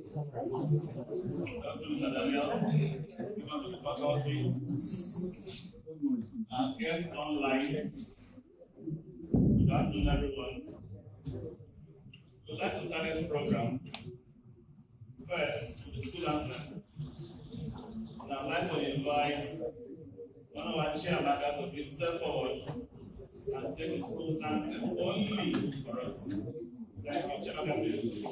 Mr. Daniel, members of the faculty, as guests online, good afternoon, everyone. We'd like to start this program first with the school anthem. And I'd like to invite one of our chairman to please step forward and take the school anthem only for us. Thank you, Chairman, please.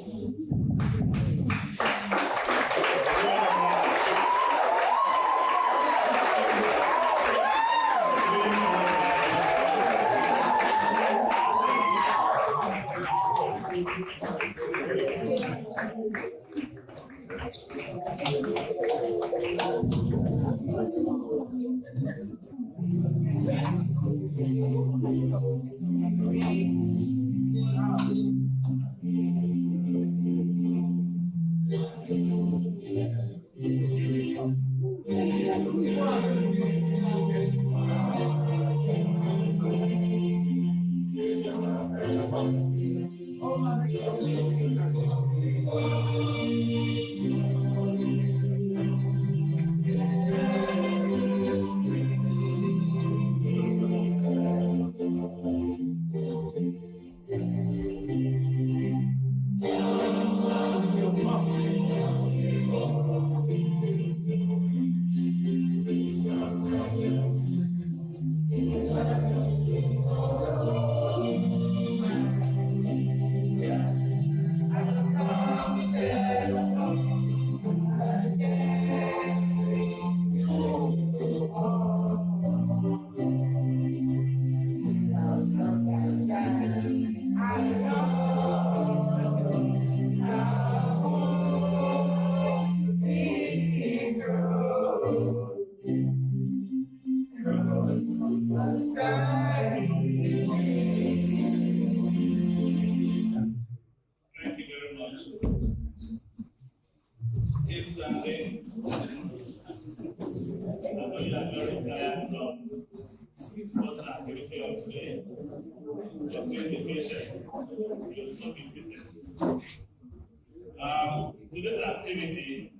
Today's activity,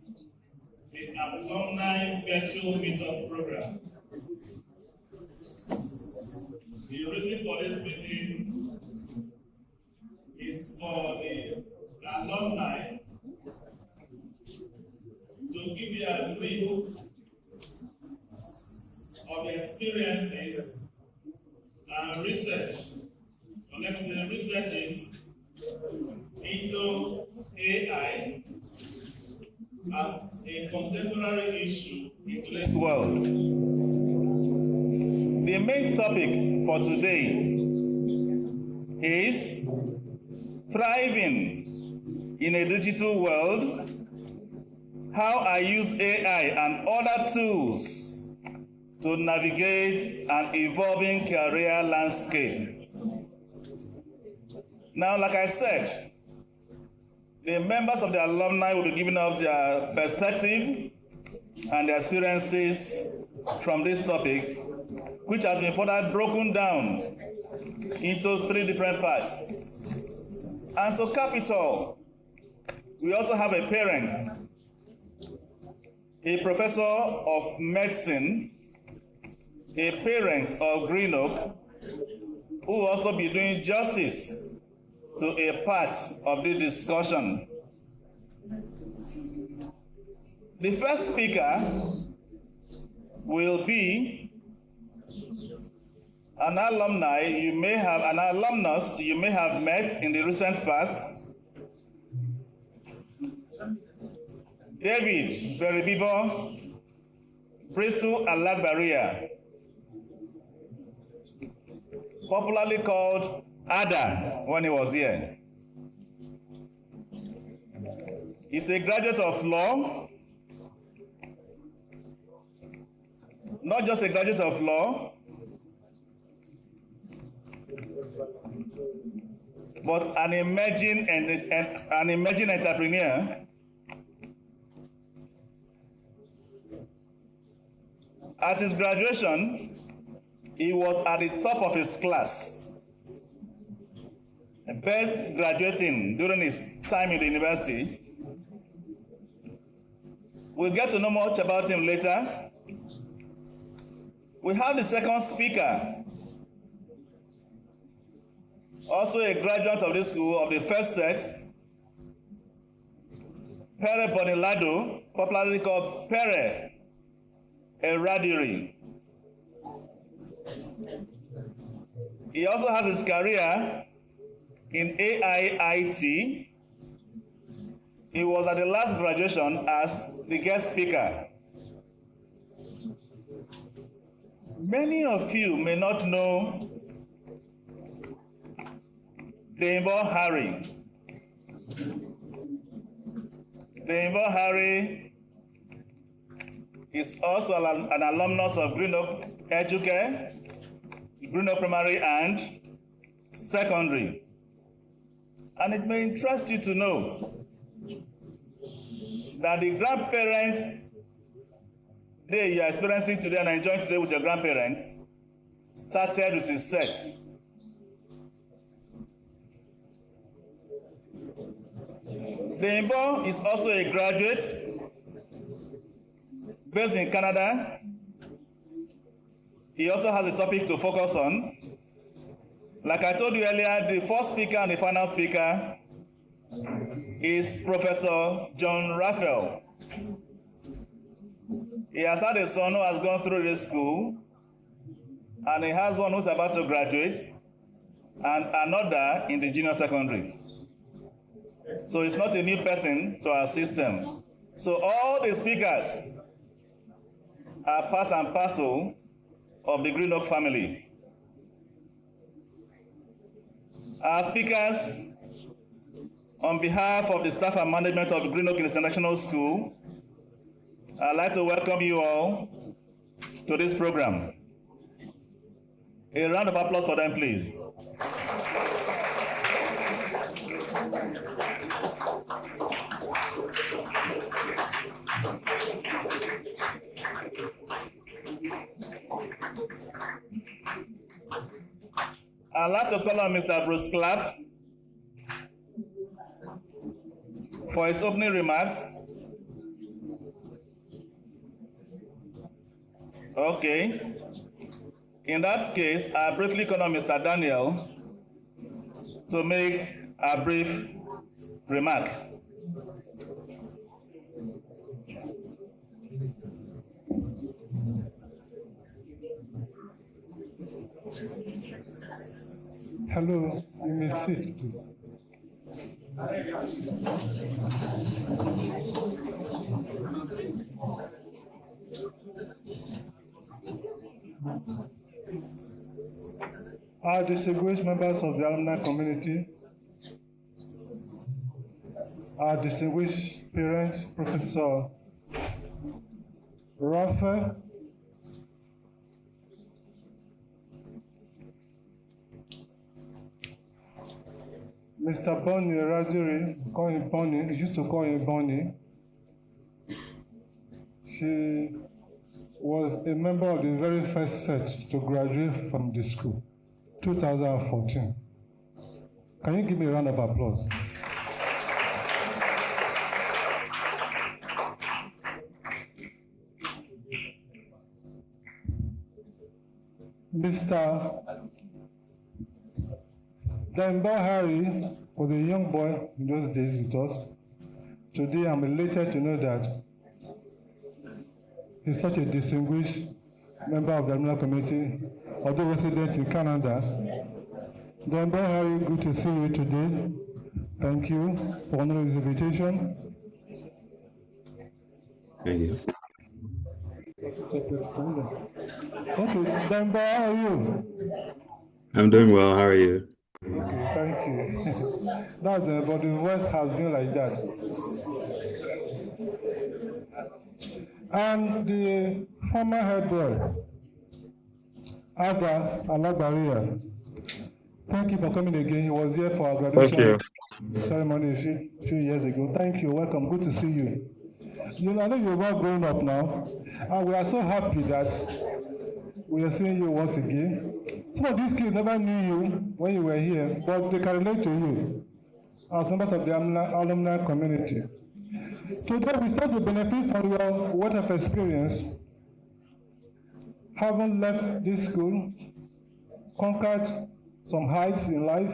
the Alumni Virtual Meetup program. The reason for this meeting is for the alumni to give you a brief of the experiences and research, or let me say researches into AI as a contemporary issue in today's world. The main topic for today is thriving in a digital world, how I use AI and other tools to navigate an evolving career landscape. Now, like I said, the members of the alumni will be giving us their perspective and their experiences from this topic, which has been further broken down into 3 different parts. And to cap it all, we also have a parent, a professor of medicine, a parent of Greenoak, who will also be doing justice to a part of the discussion. The first speaker will be an alumni you may have, an alumnus you may have met in the recent past. David Beribibo, Bristol Alagbaria, popularly called Ada when he was here. He's a graduate of law, not just a graduate of law, but an emerging entrepreneur. At his graduation, he was at the top of his class, best graduating during his time in the university, We'll get to know much about him later. We have the second speaker, also a graduate of this school of the first set, Pere Bonilado, popularly called Pere Eradiri. He also has his career in AIIT. He was at the last graduation as the guest speaker. Many of you may not know Deimbo Harry. Deimbo Harry is also an alumnus of Greenoak Educare, Greenoak Primary and Secondary. And it may interest you to know that the grandparents day you are experiencing today and enjoying today with your grandparents started with his set. Deimbo is also a graduate based in Canada. He also has a topic to focus on. Like I told you earlier, the first speaker and the final speaker is Professor John Raphael. He has had a son who has gone through this school, and he has one who's about to graduate, and another in the junior secondary. So it's not a new person to our system. So all the speakers are part and parcel of the Greenoak family. Our speakers, on behalf of the staff and management of the Greenoak International School, I'd like to welcome you all to this program. A round of applause for them, please. I'd like to call on Mr. Bruce Clapp for his opening remarks. Okay. In that case, I briefly call on Mr. Daniel to make a brief remark. Hello, you may sit, please. Our distinguished members of the alumni community, our distinguished parents, Professor Raphael, Mr. Bonnie Rajiri, call him Bonnie, he used to call him Bonnie. She was a member of the very first set to graduate from the school, 2014. Can you give me a round of applause? Mr. Deimbo Harry was a young boy in those days with us. Today I'm elated to know that he's such a distinguished member of the alumni community, although resident in Canada. Deimbo Harry, good to see you today. Thank you for honoring this invitation. Thank you. Okay, Deimbo, how are you? I'm doing well. How are you? Okay, thank you. That's but the voice has been like that. And the former head boy, Aga Alagbaria, thank you for coming again. He was here for our graduation ceremony a few years ago. Thank you. Welcome. Good to see you. You know, I know you're well grown up now, and we are so happy that we are seeing you once again. Some of these kids never knew you when you were here, but they can relate to you as members of the alumni community. Today we start to benefit from your wealth of experience, having left this school, conquered some heights in life,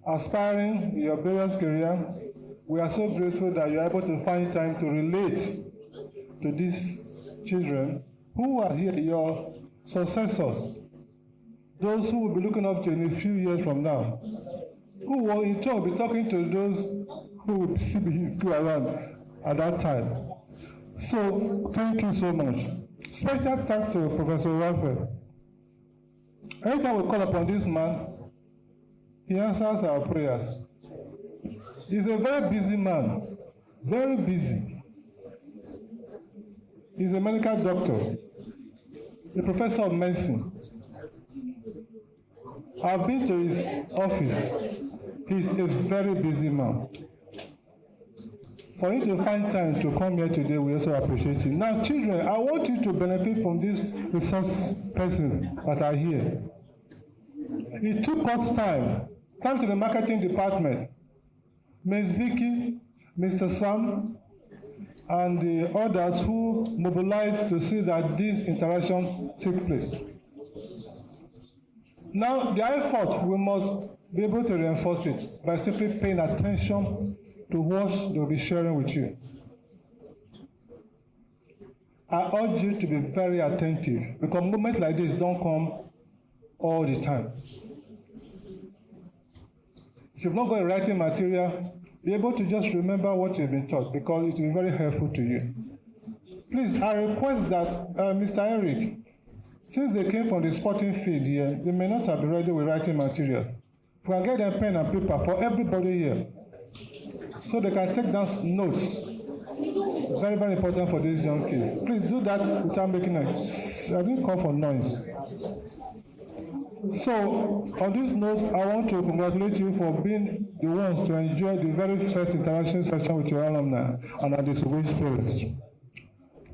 aspiring in your various career. We are so grateful that you are able to find time to relate to these children who are here, your successors, those who will be looking up to in a few years from now, who will in turn be talking to those who will see in school around at that time. So thank you so much. Special thanks to Professor Raphael. Anytime we call upon this man, he answers our prayers. He's a very busy man, very busy. He's a medical doctor, a professor of medicine. I've been to his office. He's a very busy man. For you to find time to come here today, we also appreciate you. Now, children, I want you to benefit from these resource persons that are here. It took us time. Thanks to the marketing department, Ms. Vicky, Mr. Sam, and the others who mobilized to see that this interaction take place. Now, the effort, we must be able to reinforce it by simply paying attention to what they'll be sharing with you. I urge you to be very attentive because moments like this don't come all the time. If you've not got a writing material, be able to just remember what you've been taught because it will be very helpful to you. Please, I request that Mr. Eric, since they came from the sporting field here, they may not have been ready with writing materials. If we can get them pen and paper for everybody here, so they can take down notes. Very, very important for these young kids. Please do that without making noise. I didn't call for noise. So, on this note, I want to congratulate you for being the ones to enjoy the very first interaction session with your alumni and at the Soviet parents.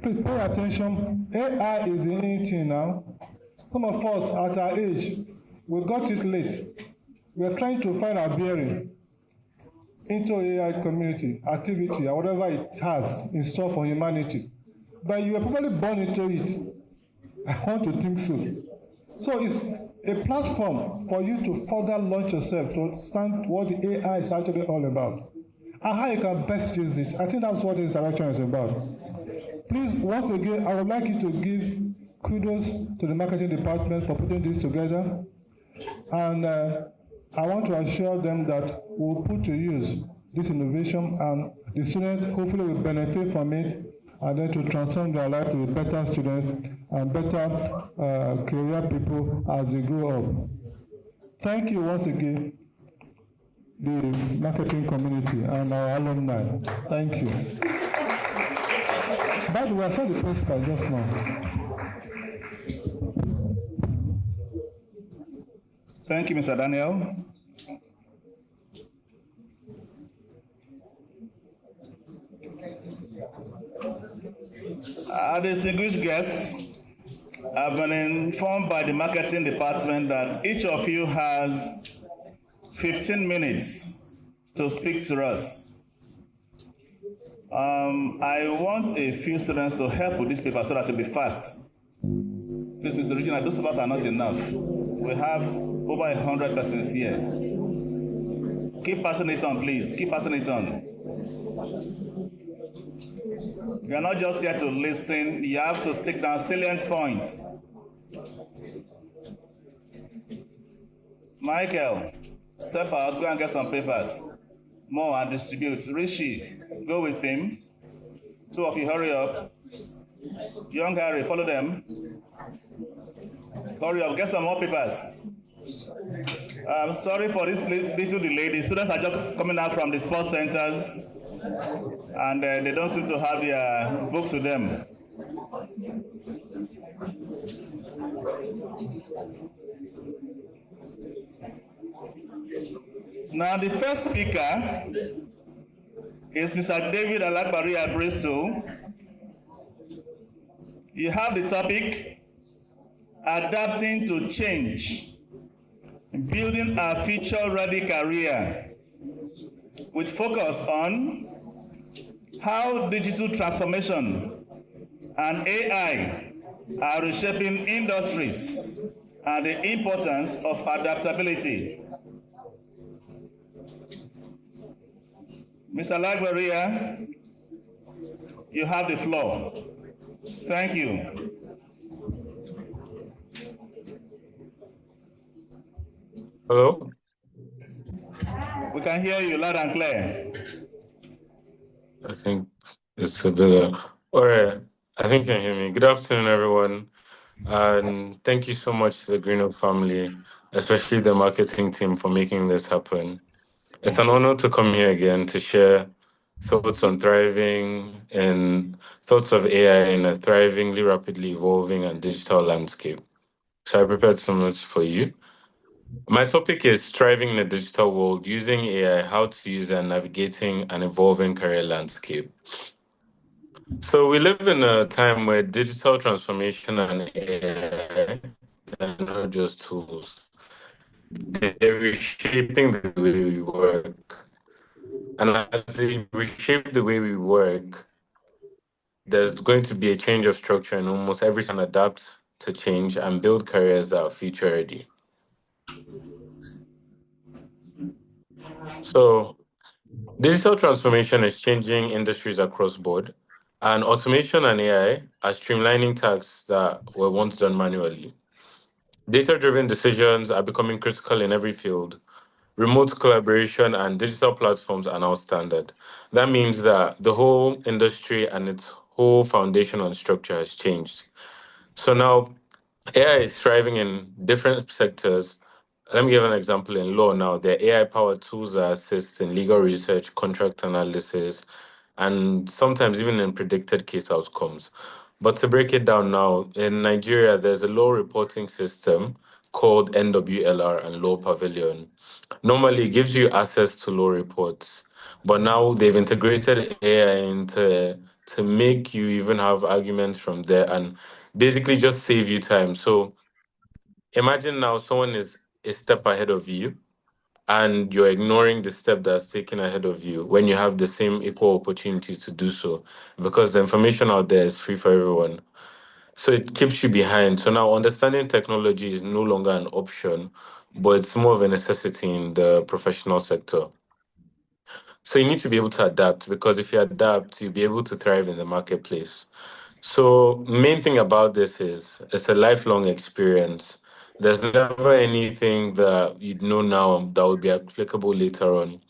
Please pay attention. AI is the in thing now. Some of us at our age, we got it late. We are trying to find our bearing into AI community, activity, or whatever it has in store for humanity. But you were probably born into it. I want to think so. So it's a platform for you to further launch yourself to understand what the AI is actually all about and how you can best use it. I think that's what the interaction is about. Please, once again, I would like you to give kudos to the marketing department for putting this together. And I want to assure them that we'll put to use this innovation and the students hopefully will benefit from it and then to transform their life to be better students and better career people as they grow up. Thank you once again, the marketing community and our alumni. Thank you. By the way, I saw the principal just now. Thank you, Mr. Daniel. Distinguished guests, I've been informed by the marketing department that each of you has 15 minutes to speak to us. I want a few students to help with this paper so that it will be fast. Please, Mr. Regina, those papers are not enough. We have over 100 persons here. Keep passing it on, please. Keep passing it on. You are not just here to listen. You have to take down salient points. Michael, step out. Go and get some papers. More and distribute. Rishi, go with him. Two of you, hurry up. Young Harry, follow them. Hurry up, get some more papers. I'm sorry for this little delay. The students are just coming out from the sports centers and they don't seem to have their books with them. Now the first speaker is Mr. David Alakbari at Bristol. You have the topic, Adapting to Change, Building a Future-Ready Career, with focus on how digital transformation and AI are reshaping industries and the importance of adaptability. Mr. Lagbaria, you have the floor. Thank you. Hello? We can hear you loud and clear. I think it's a bit all right. I think you can hear me. Good afternoon, everyone. And thank you so much to the Greenoak family, especially the marketing team, for making this happen. It's an honor to come here again to share thoughts on thriving and thoughts of AI in a thrivingly, rapidly evolving and digital landscape. So I prepared some notes for you. My topic is thriving in a digital world, using AI, how to use and navigating an evolving career landscape. So we live in a time where digital transformation and AI are not just tools. They're reshaping the way we work. And as they reshape the way we work, there's going to be a change of structure and almost everyone adapt to change and build careers that are future ready. So digital transformation is changing industries across board, and automation and AI are streamlining tasks that were once done manually. Data-driven decisions are becoming critical in every field. Remote collaboration and digital platforms are now standard. That means that the whole industry and its whole foundation and structure has changed. So now AI is thriving in different sectors. Let me give an example in law now. There are AI powered tools that assist in legal research, contract analysis, and sometimes even in predicted case outcomes. But to break it down now, in Nigeria, there's a law reporting system called NWLR and Law Pavilion. Normally, it gives you access to law reports, but now they've integrated AI into to make you even have arguments from there and basically just save you time. So imagine now someone is a step ahead of you and you're ignoring the step that's taken ahead of you when you have the same equal opportunity to do so because the information out there is free for everyone. So it keeps you behind. So now understanding technology is no longer an option, but it's more of a necessity in the professional sector. So you need to be able to adapt because if you adapt, you'll be able to thrive in the marketplace. So main thing about this is it's a lifelong experience. There's never anything that you'd know now that would be applicable later on.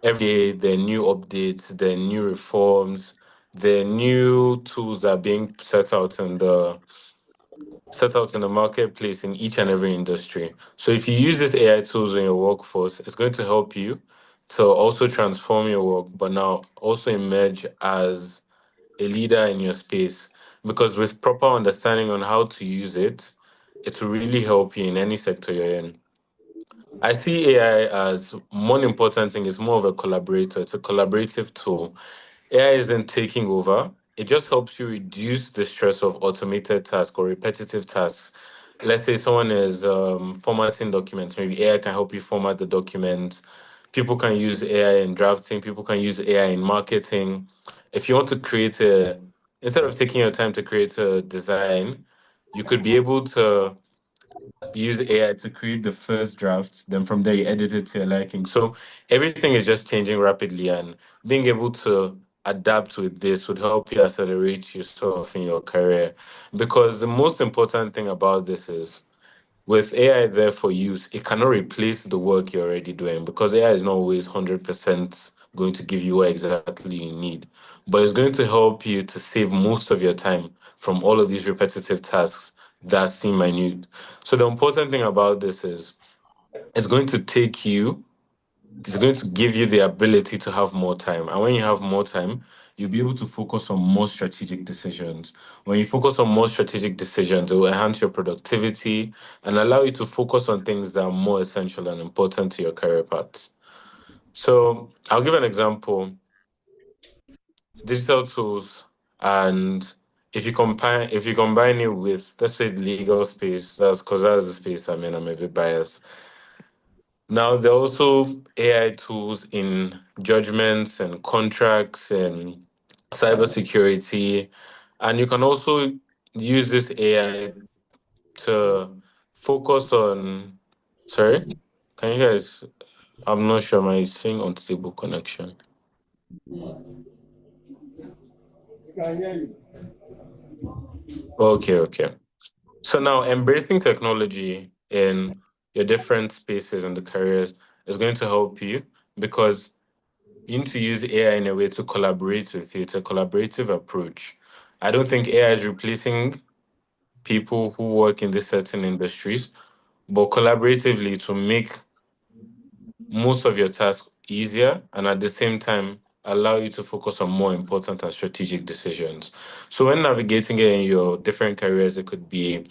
Every day there are new updates, there are new reforms, there are new tools that are being set out in the marketplace in each and every industry. So if you use these AI tools in your workforce, it's going to help you to also transform your work, but now also emerge as a leader in your space. Because with proper understanding on how to use it, it will really help you in any sector you're in. I see AI as one important thing is more of a collaborator. It's a collaborative tool. AI isn't taking over. It just helps you reduce the stress of automated tasks or repetitive tasks. Let's say someone is formatting documents. Maybe AI can help you format the document. People can use AI in drafting. People can use AI in marketing. If you want to create instead of taking your time to create a design, you could be able to use AI to create the first draft. Then from there, you edit it to your liking. So everything is just changing rapidly, and being able to adapt with this would help you accelerate yourself in your career. Because the most important thing about this is with AI there for use, it cannot replace the work you're already doing because AI is not always 100% going to give you what exactly you need. But it's going to help you to save most of your time from all of these repetitive tasks that seem minute. So the important thing about this is it's going to take you it's going to give you the ability to have more time. And when you have more time, you'll be able to focus on more strategic decisions. When you focus on more strategic decisions, it will enhance your productivity and allow you to focus on things that are more essential and important to your career path. So I'll give an example. Digital tools and if you combine it with let's say the legal space, that's because that's the space I'm a bit biased. Now, there are also AI tools in judgments and contracts and cybersecurity, and you can also use this AI to focus on. Sorry, can you guys? I'm not sure. My saying unstable connection. Okay. So now embracing technology in your different spaces and the careers is going to help you because you need to use AI in a way to collaborate with you. It's a collaborative approach. I don't think AI is replacing people who work in these certain industries, but collaboratively to make most of your tasks easier and at the same time allow you to focus on more important and strategic decisions. So when navigating it in your different careers, it could be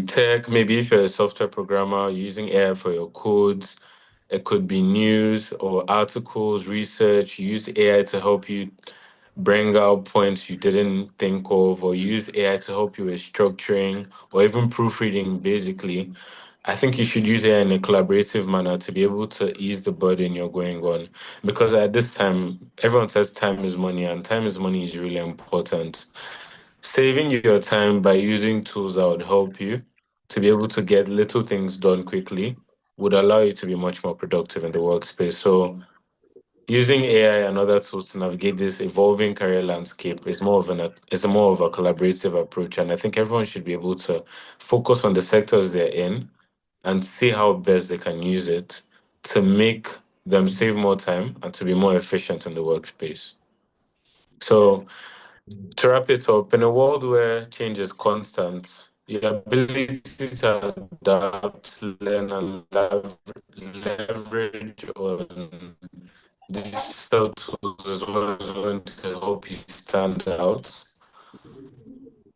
tech, maybe if you're a software programmer using AI for your codes. It could be news or articles, research. Use AI to help you bring out points you didn't think of, or use AI to help you with structuring or even proofreading, basically. I think you should use AI in a collaborative manner to be able to ease the burden you're going on. Because at this time, everyone says time is money, and time is money is really important. Saving your time by using tools that would help you to be able to get little things done quickly would allow you to be much more productive in the workspace. So using AI and other tools to navigate this evolving career landscape is more of a collaborative approach. And I think everyone should be able to focus on the sectors they're in and see how best they can use it to make them save more time and to be more efficient in the workspace. So to wrap it up, in a world where change is constant, your ability to adapt, learn, and leverage on digital tools is what is going to help you stand out,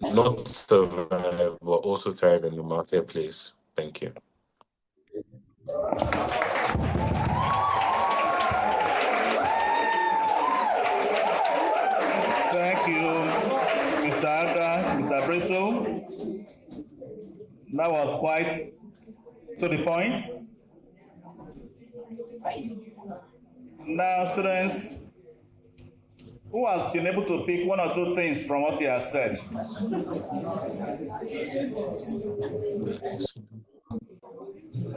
not survive, but also thrive in the marketplace. Thank you. Thank you, Mr. Adra, Mr. Bresso. That was quite to the point. Now, students, who has been able to pick one or two things from what he has said?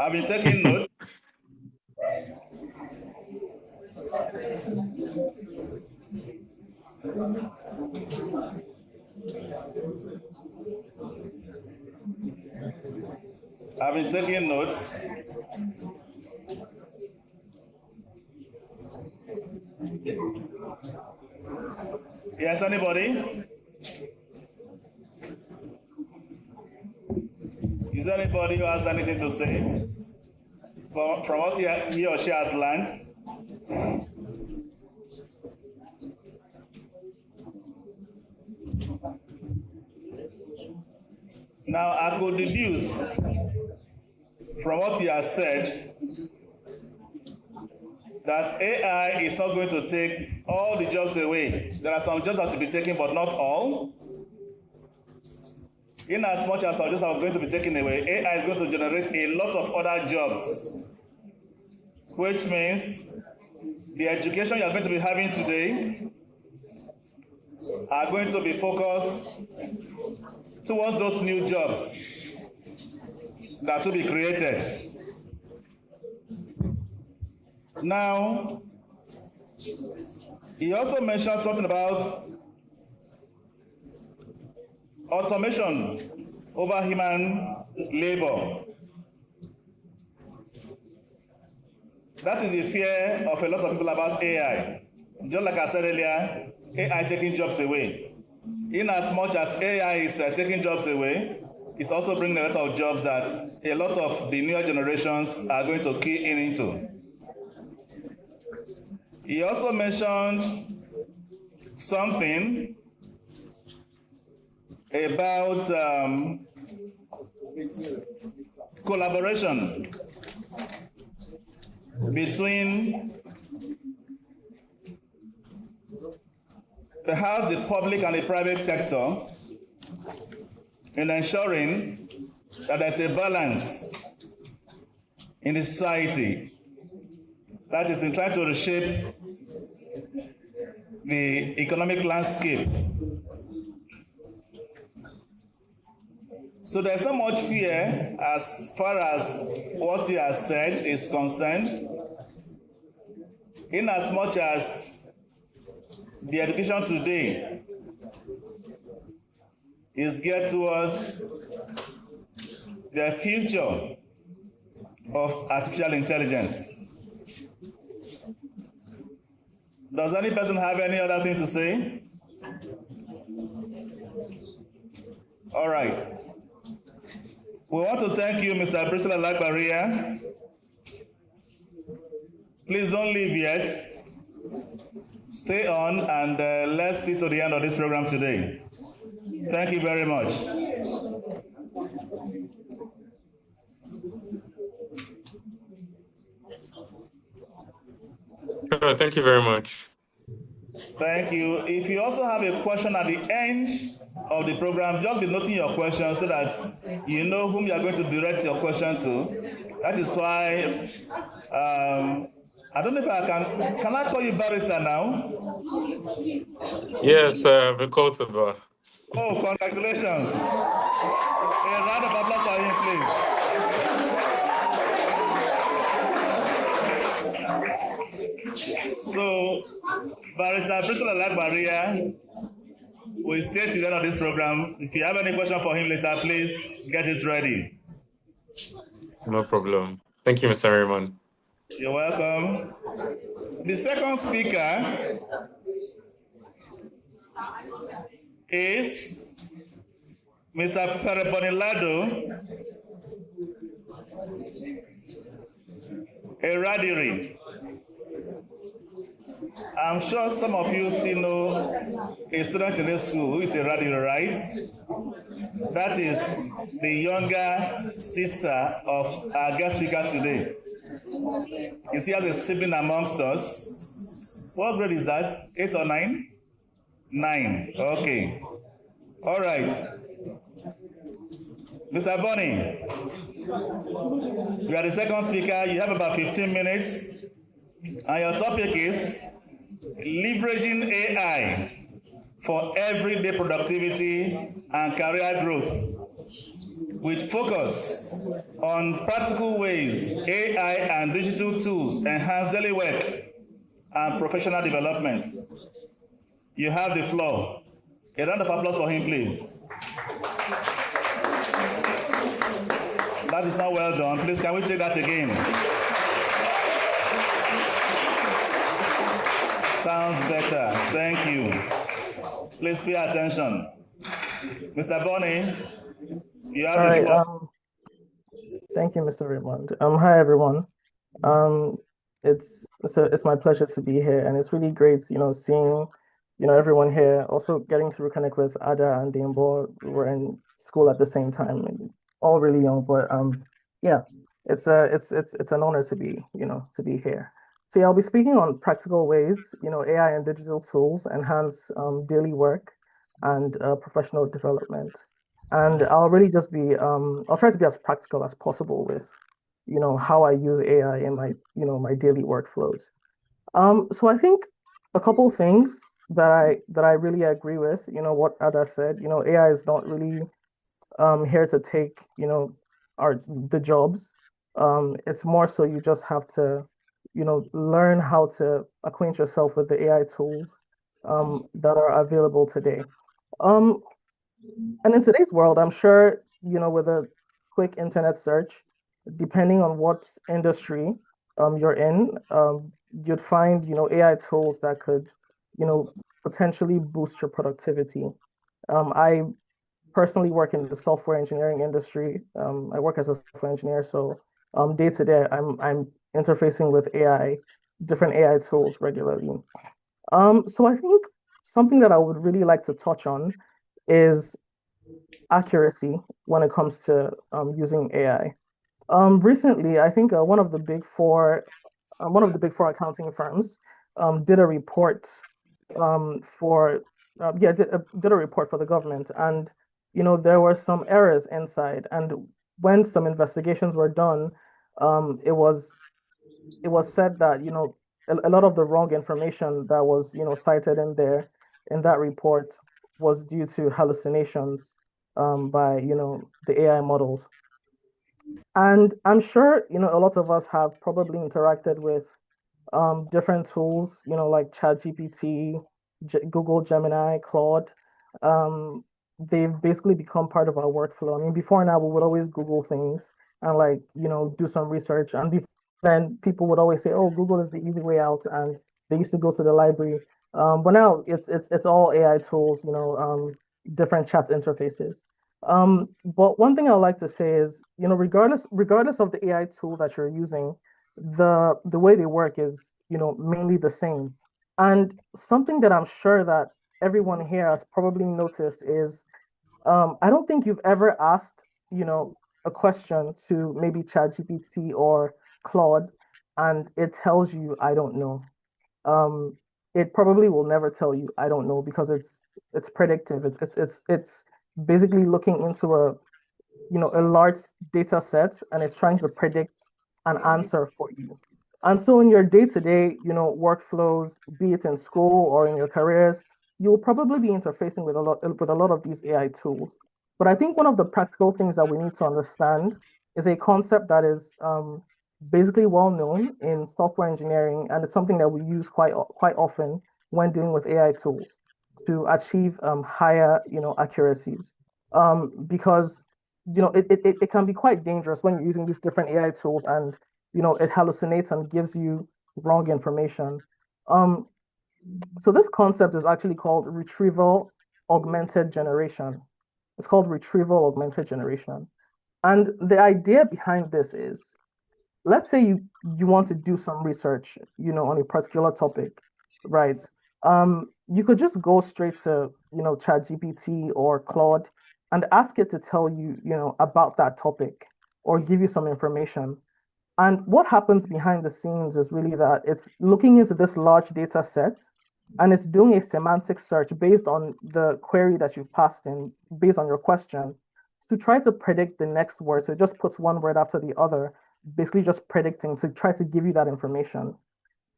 I've been taking notes. I've been taking notes. Yes, anybody? Is there anybody who has anything to say from what he or she has learned? Now, I could deduce from what he has said that AI is not going to take all the jobs away. There are some jobs that have to be taken, but not all. In as much as some jobs are going to be taken away, AI is going to generate a lot of other jobs, which means the education you are going to be having today are going to be focused towards those new jobs that will be created. Now, he also mentioned something about automation over human labor. That is the fear of a lot of people about AI. Just like I said earlier, AI taking jobs away. In as much as AI is taking jobs away, it's also bringing a lot of jobs that a lot of the newer generations are going to key in into. He also mentioned something about collaboration between perhaps the public and the private sector in ensuring that there's a balance in the society, that is in trying to reshape the economic landscape. So there's not much fear as far as what he has said is concerned, in as much as the education today is geared towards the future of artificial intelligence. Does any person have any other thing to say? All right. We want to thank you, Mr. Priscilla Lagbaria. Please don't leave yet. Stay on and let's see to the end of this program today. Thank you very much. Thank you very much. Thank you. If you also have a question at the end of the program, just be noting your question so that you know whom you are going to direct your question to. That is why, I don't know if I can I call you barrister now? Yes, I have been called to bar. Oh, congratulations. A round of applause for him, please. So, Barrister Priscilla Lagbaria will stay till the end of this program. If you have any question for him later, please get it ready. No problem. Thank you, Mr. Raymond. You're welcome. The second speaker is Mr. Perebonilado Eradiri. I'm sure some of you still know a student in this school who is Eradiri, right? That is the younger sister of our guest speaker today. You see, as a sibling amongst us. What grade is that? 8 or 9? 9. Okay. All right. Mr. Bonnie, you are the second speaker. You have about 15 minutes. And your topic is leveraging AI for everyday productivity and career growth, with focus on practical ways AI and digital tools enhance daily work and professional development. You have the floor. A round of applause for him, please. That is not well done. Please, can we take that again? Sounds better. Thank you. Please pay attention. Mr. Bonnie, you have the floor. Thank you, Mr. Raymond. Hi, everyone. It's my pleasure to be here, and it's really great, seeing, everyone here. Also, getting to reconnect with Ada and Dimbo. We were in school at the same time, all really young, but yeah, it's an honor to be, to be here. So yeah, I'll be speaking on practical ways, AI and digital tools enhance daily work and professional development. And I'll really just be, I'll try to be as practical as possible with, how I use AI in my, my daily workflows. So I think a couple of things that I really agree with, what Ada said, AI is not really here to take, the jobs. It's more so you just have to, learn how to acquaint yourself with the AI tools that are available today. And in today's world, I'm sure, with a quick internet search, depending on what industry you're in, you'd find, AI tools that could, potentially boost your productivity. I personally work in the software engineering industry. I work as a software engineer, so day to day, I'm interfacing with AI, different AI tools regularly. So I think something that I would really like to touch on is accuracy when it comes to using AI. Recently, I think one of the big four accounting firms did a report for did a report for the government, and there were some errors inside. And when some investigations were done, it was said that a lot of the wrong information that was, cited in there in that report was due to hallucinations by, the AI models. And I'm sure, a lot of us have probably interacted with different tools, like ChatGPT, Google Gemini, Claude. They've basically become part of our workflow. I mean, before now, we would always Google things and like, do some research. And then people would always say, oh, Google is the easy way out. And they used to go to the library. But now it's all AI tools, different chat interfaces. But one thing I would like to say is, regardless of the AI tool that you're using, the way they work is, mainly the same. And something that I'm sure that everyone here has probably noticed is, I don't think you've ever asked, a question to maybe ChatGPT or Claude, and it tells you, I don't know. Um, it probably will never tell you, I don't know, because it's predictive. It's basically looking into a large data set, and it's trying to predict an answer for you. And so in your day-to-day, workflows, be it in school or in your careers, you'll probably be interfacing with a lot of these AI tools. But I think one of the practical things that we need to understand is a concept that is basically well known in software engineering, and it's something that we use quite often when dealing with AI tools to achieve higher, accuracies. Because it can be quite dangerous when you're using these different AI tools and it hallucinates and gives you wrong information. Um, so this concept is actually called retrieval augmented generation. It's called retrieval augmented generation. And the idea behind this is, let's say you want to do some research, on a particular topic, right? You could just go straight to, ChatGPT or Claude and ask it to tell you, about that topic or give you some information. And what happens behind the scenes is really that it's looking into this large data set and it's doing a semantic search based on the query that you passed in, based on your question, to try to predict the next word. So it just puts one word after the other, basically just predicting to try to give you that information.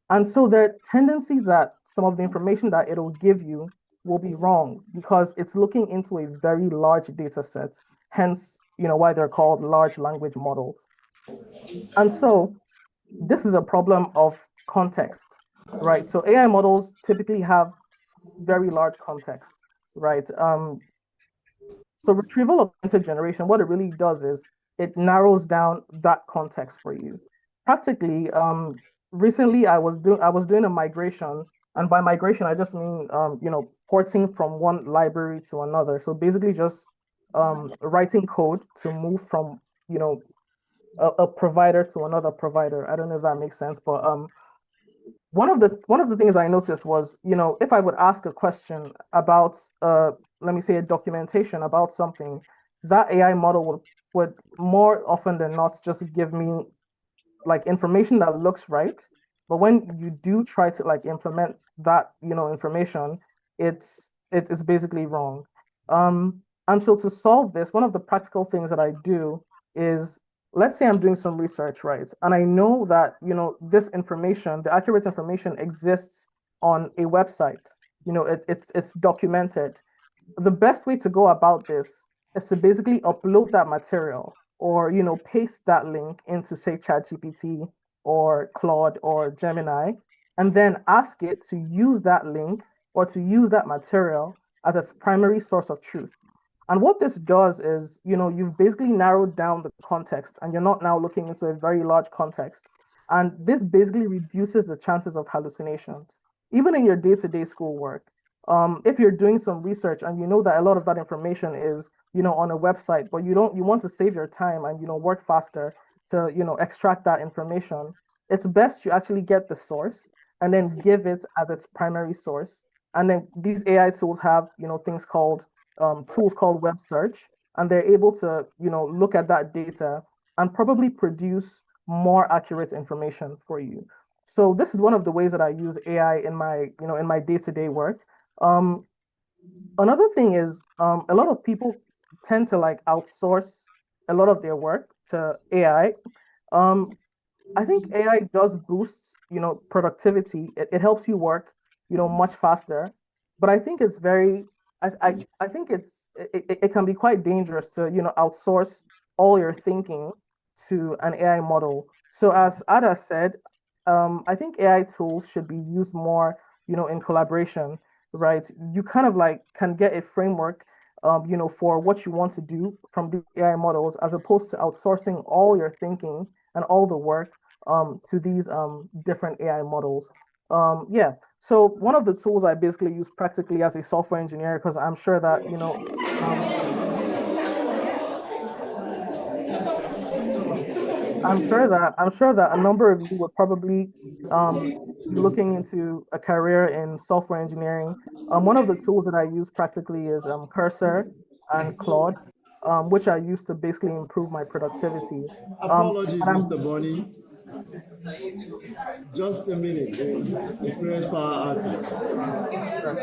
And so there are tendencies that some of the information that it'll give you will be wrong because it's looking into a very large data set, hence, why they're called large language models. And so this is a problem of context, right? So AI models typically have very large context, right? So retrieval augmented generation, what it really does is it narrows down that context for you. Practically, recently I was doing a migration, and by migration I just mean porting from one library to another. So basically just writing code to move from a provider to another provider. I don't know if that makes sense, but one of the things I noticed was, if I would ask a question about, let me say, a documentation about something, that AI model would more often than not just give me like information that looks right, but when you do try to like implement that, information, it's basically wrong. And so to solve this, one of the practical things that I do is, let's say I'm doing some research, right? And I know that, this information, the accurate information exists on a website. It's documented. The best way to go about this is to basically upload that material or paste that link into, say, ChatGPT or Claude or Gemini, and then ask it to use that link or to use that material as its primary source of truth. And what this does is, you've basically narrowed down the context and you're not now looking into a very large context. And this basically reduces the chances of hallucinations. Even in your day-to-day schoolwork, if you're doing some research and you know that a lot of that information is, on a website, but you want to save your time and, work faster to, extract that information, it's best you actually get the source and then give it as its primary source. And then these AI tools have, tools called web search, and they're able to, look at that data and probably produce more accurate information for you. So this is one of the ways that I use AI in my day-to-day work. Um, Another thing is, a lot of people tend to like outsource a lot of their work to AI. Um, I think AI does boost, productivity. It helps you work, much faster. But I think it's very, I think it can be quite dangerous to, outsource all your thinking to an AI model. So as Ada said, I think AI tools should be used more, in collaboration, right? You kind of like can get a framework, for what you want to do from the AI models, as opposed to outsourcing all your thinking and all the work to these different AI models. Yeah. So one of the tools I basically use practically as a software engineer, because I'm sure that, um, I'm sure that a number of you would probably be looking into a career in software engineering. One of the tools that I use practically is Cursor and Claude, which I use to basically improve my productivity. Apologies, And I'm Mr. Bonnie. Just a minute. The experienced power outage. sure.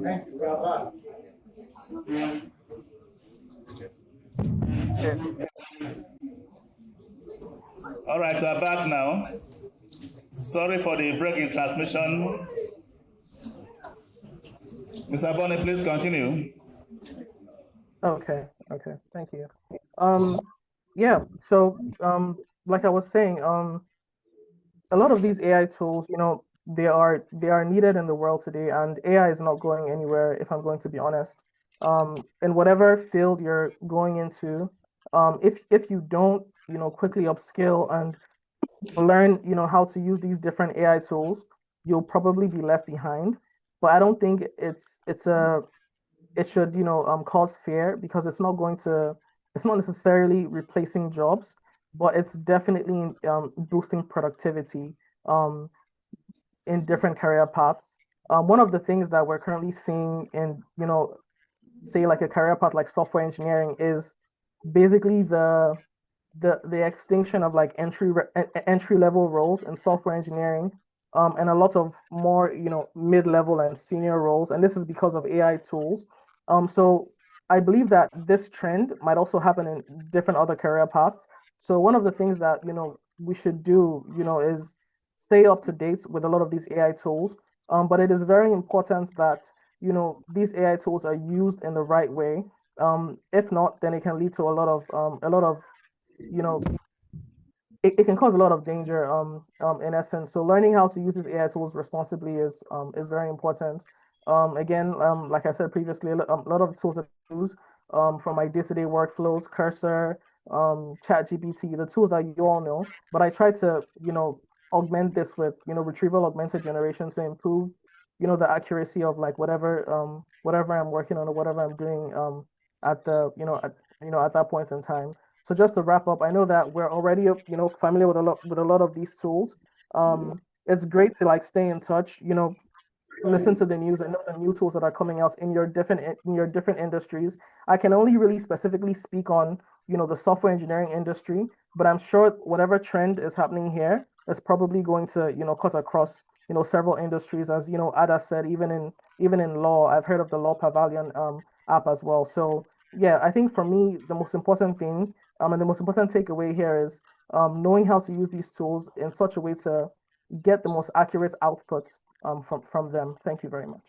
Thank you. We are back. Okay. All right, we are back now. Sorry for the break in transmission. Mr. Bonnie, please continue. Okay. Okay. Thank you. Um, yeah. So, like I was saying, a lot of these AI tools, they are needed in the world today, and AI is not going anywhere, if I'm going to be honest. In whatever field you're going into, if you don't, quickly upskill and learn, how to use these different AI tools, you'll probably be left behind. But I don't think it should, cause fear, because it's not necessarily replacing jobs, but it's definitely boosting productivity um, in different career paths. One of the things that we're currently seeing in, say like a career path like software engineering is basically the extinction of like entry level roles in software engineering, and a lot of more, mid level and senior roles, and this is because of AI tools. So I believe that this trend might also happen in different other career paths. So one of the things that, we should do, is stay up to date with a lot of these AI tools. But it is very important that, these AI tools are used in the right way. If not, then it can lead to a lot of, you know, it can cause a lot of danger in essence. So learning how to use these AI tools responsibly is very important. Again, like I said previously, a lot of the tools that I use from my day-to-day workflows, Cursor, ChatGPT, the tools that you all know, but I try to, augment this with, retrieval augmented generation to improve, the accuracy of like whatever I'm working on or whatever I'm doing at the, at that point in time. So just to wrap up, I know that we're already, familiar with a lot of these tools. It's great to like stay in touch, listen to the news and know the new tools that are coming out in your different industries. I can only really specifically speak on, the software engineering industry, but I'm sure whatever trend is happening here is probably going to, cut across, several industries. As Ada said, even in law, I've heard of the Law Pavilion app as well. So yeah, I think for me, the most important thing and the most important takeaway here is knowing how to use these tools in such a way to get the most accurate outputs from them. Thank you very much.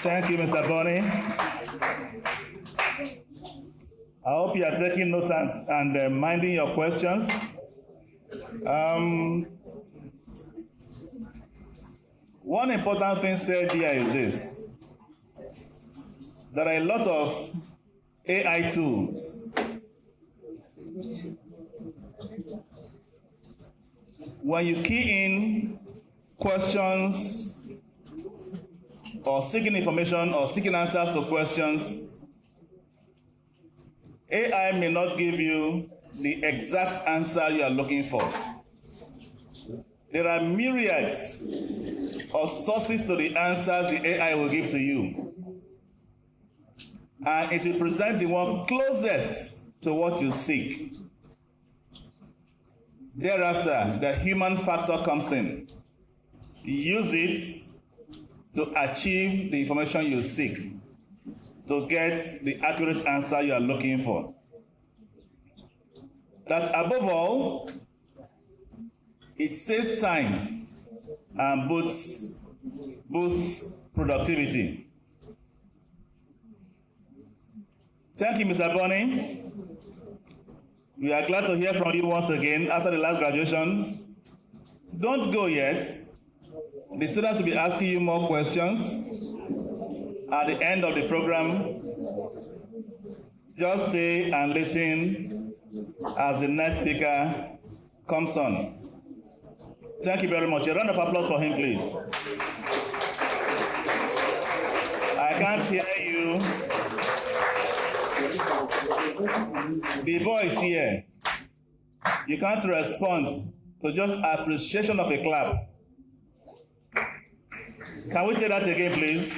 Thank you, Mr. Bonnie. I hope you are taking note and minding your questions. One important thing said here is this. There are a lot of AI tools. When you key in questions or seeking information or seeking answers to questions, AI may not give you the exact answer you are looking for. There are myriads of sources to the answers the AI will give to you. And it will present the one closest to what you seek. Thereafter, the human factor comes in. Use it to achieve the information you seek, to get the accurate answer you are looking for. That above all, it saves time and boosts productivity. Thank you, Mr. Bonnie. We are glad to hear from you once again after the last graduation. Don't go yet. The students will be asking you more questions at the end of the program. Just stay and listen as the next speaker comes on. Thank you very much. A round of applause for him, please. I can't hear you. The voice here. You can't respond to just appreciation of a clap. Can we take that again, please?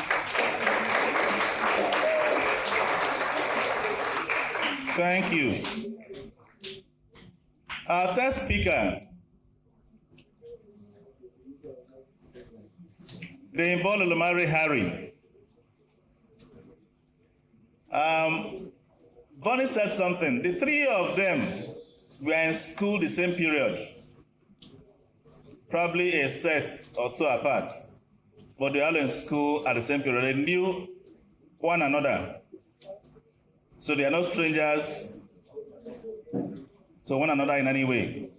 Thank you. Our third speaker, the Olumare Harry. Bonnie said something. The three of them were in school the same period, probably a set or two apart, but they were all in school at the same period. They knew one another, so they are not strangers to one another in any way.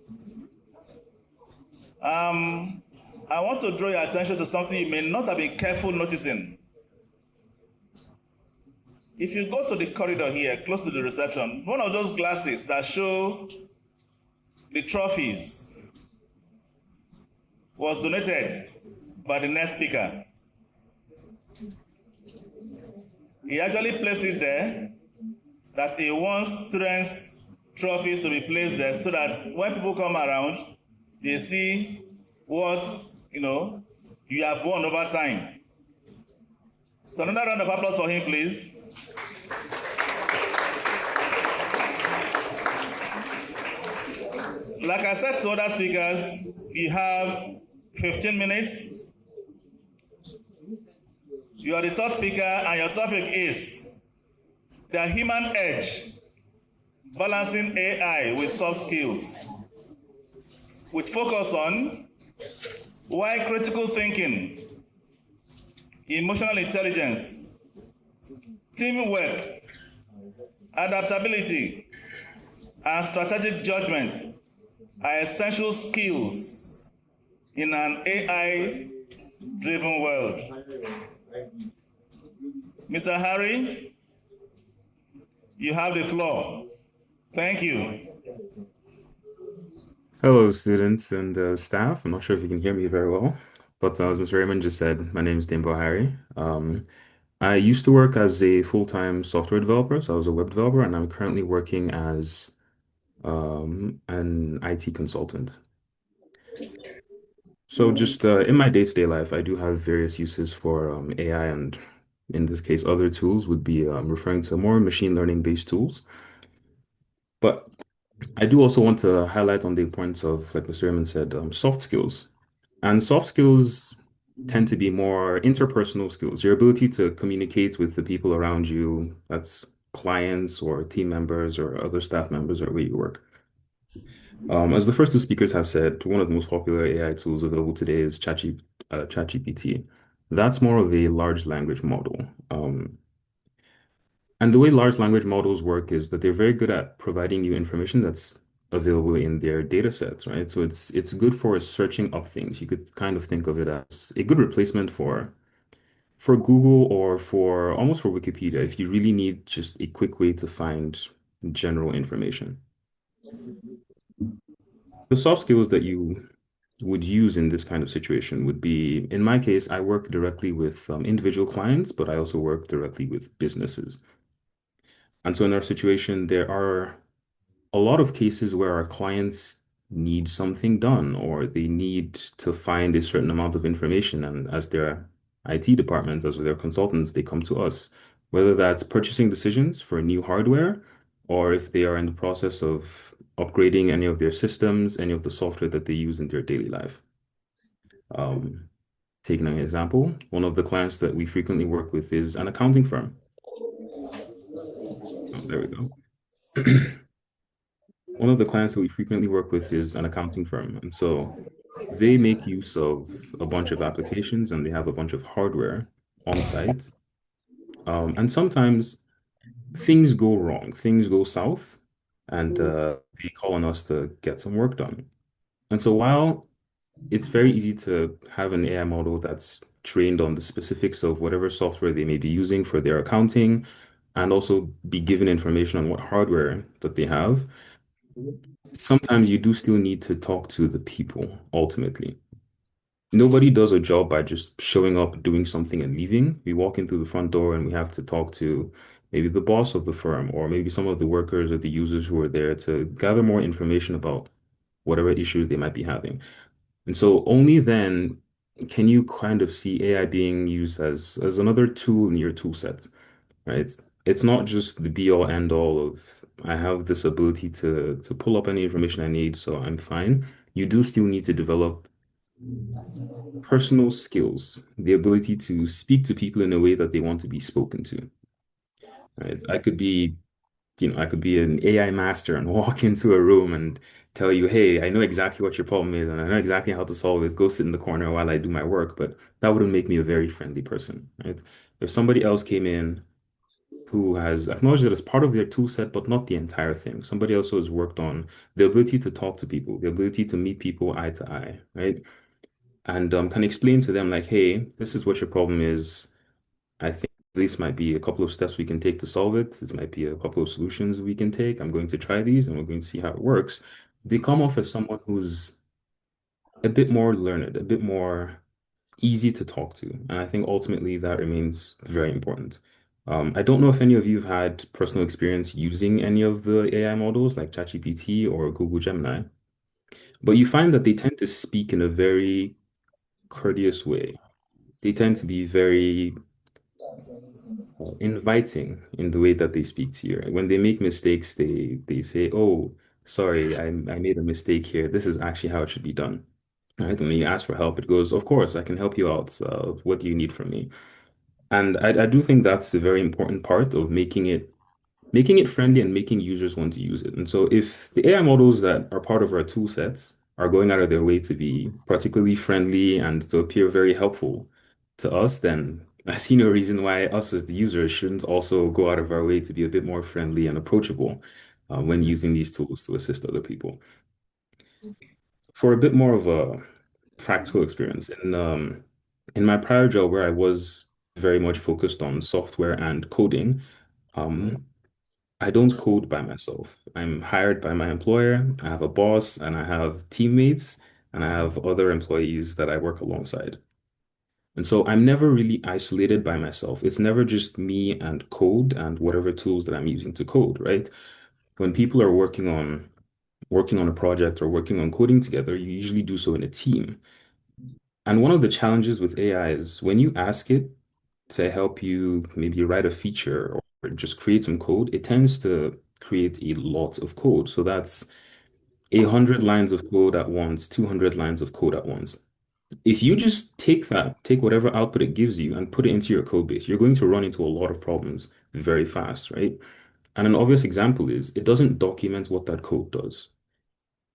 I want to draw your attention to something you may not have been careful noticing. If you go to the corridor here, close to the reception, one of those glasses that show the trophies was donated by the next speaker. He actually placed it there that he wants students' trophies to be placed there so that when people come around, they see what, you have won over time. So another round of applause for him, please. Like I said to other speakers, you have 15 minutes You are the third speaker, and your topic is the human edge, balancing AI with soft skills, with focus on why critical thinking, emotional intelligence, teamwork, adaptability, and strategic judgment are essential skills in an AI-driven world. Mr. Harry, you have the floor. Thank you. Hello, students and staff. I'm not sure if you can hear me very well, but as Mr. Raymond just said, my name is Dimbo Harry. I used to work as a full-time software developer, so I was a web developer, and I'm currently working as an IT consultant. So just in my day-to-day life, I do have various uses for AI, and in this case, other tools would be referring to more machine learning-based tools. But I do also want to highlight on the importance of, like Mr. Raymond said, soft skills. And soft skills tend to be more interpersonal skills, your ability to communicate with the people around you, that's clients or team members or other staff members or where you work. As the first two speakers have said, one of the most popular AI tools available today is ChatGPT. That's more of a large language model. And the way large language models work is that they're very good at providing you information that's available in their data sets, right? So it's good for searching up things. You could kind of think of it as a good replacement for Google or for almost for Wikipedia if you really need just a quick way to find general information. The soft skills that you would use in this kind of situation would be, in my case, I work directly with individual clients, but I also work directly with businesses. And so in our situation, there are a lot of cases where our clients need something done or they need to find a certain amount of information. And as their IT department, as their consultants, they come to us, whether that's purchasing decisions for new hardware or if they are in the process of upgrading any of their systems, any of the software that they use in their daily life. Um, Taking an example, one of the clients that we frequently work with is an accounting firm. Oh, there we go. One of the clients that we frequently work with is an accounting firm. And so they make use of a bunch of applications and they have a bunch of hardware on site. And sometimes things go wrong, things go south, and they call on us to get some work done. And so while it's very easy to have an AI model that's trained on the specifics of whatever software they may be using for their accounting and also be given information on what hardware that they have, sometimes you do still need to talk to the people ultimately. Nobody does a job by just showing up, doing something, and leaving. We walk in through the front door and we have to talk to maybe the boss of the firm or maybe some of the workers or the users who are there to gather more information about whatever issues they might be having. And so only then can you kind of see AI being used as another tool in your tool set, right? It's not just the be all end all of I have this ability to pull up any information I need, so I'm fine. You do still need to develop personal skills, the ability to speak to people in a way that they want to be spoken to, right? I could be an AI master and walk into a room and tell you, hey, I know exactly what your problem is and I know exactly how to solve it. Go sit in the corner while I do my work, but that wouldn't make me a very friendly person, right? If somebody else came in who has acknowledged it as part of their tool set, but not the entire thing. Somebody else who has worked on the ability to talk to people, the ability to meet people eye to eye, right? And can explain to them like, hey, this is what your problem is. I think this might be a couple of steps we can take to solve it. This might be a couple of solutions we can take. I'm going to try these and we're going to see how it works. They come off as someone who's a bit more learned, a bit more easy to talk to. And I think ultimately that remains very important. I don't know if any of you have had personal experience using any of the AI models like ChatGPT or Google Gemini, but you find that they tend to speak in a very courteous way. They tend to be very inviting in the way that they speak to you. When they make mistakes, they say, "Oh, sorry, I made a mistake here. This is actually how it should be done." right? And you ask for help, it goes, of course, I can help you out. What do you need from me? And I do think that's a very important part of making it friendly and making users want to use it. And so if the AI models that are part of our tool sets are going out of their way to be particularly friendly and to appear very helpful to us, then I see no reason why us as the users shouldn't also go out of our way to be a bit more friendly and approachable when using these tools to assist other people. For a bit more of a practical experience, in my prior job where I was very much focused on software and coding, um, I don't code by myself. I'm hired by my employer. I have a boss and I have teammates and I have other employees that I work alongside. And so I'm never really isolated by myself. It's never just me and code and whatever tools that I'm using to code, right? When people are working on a project or working on coding together, you usually do so in a team. And one of the challenges with AI is when you ask it to help you maybe write a feature or just create some code, it tends to create a lot of code. So that's 100 lines of code at once, 200 lines of code at once. If you just take whatever output it gives you and put it into your code base, you're going to run into a lot of problems very fast, right? And an obvious example is it doesn't document what that code does.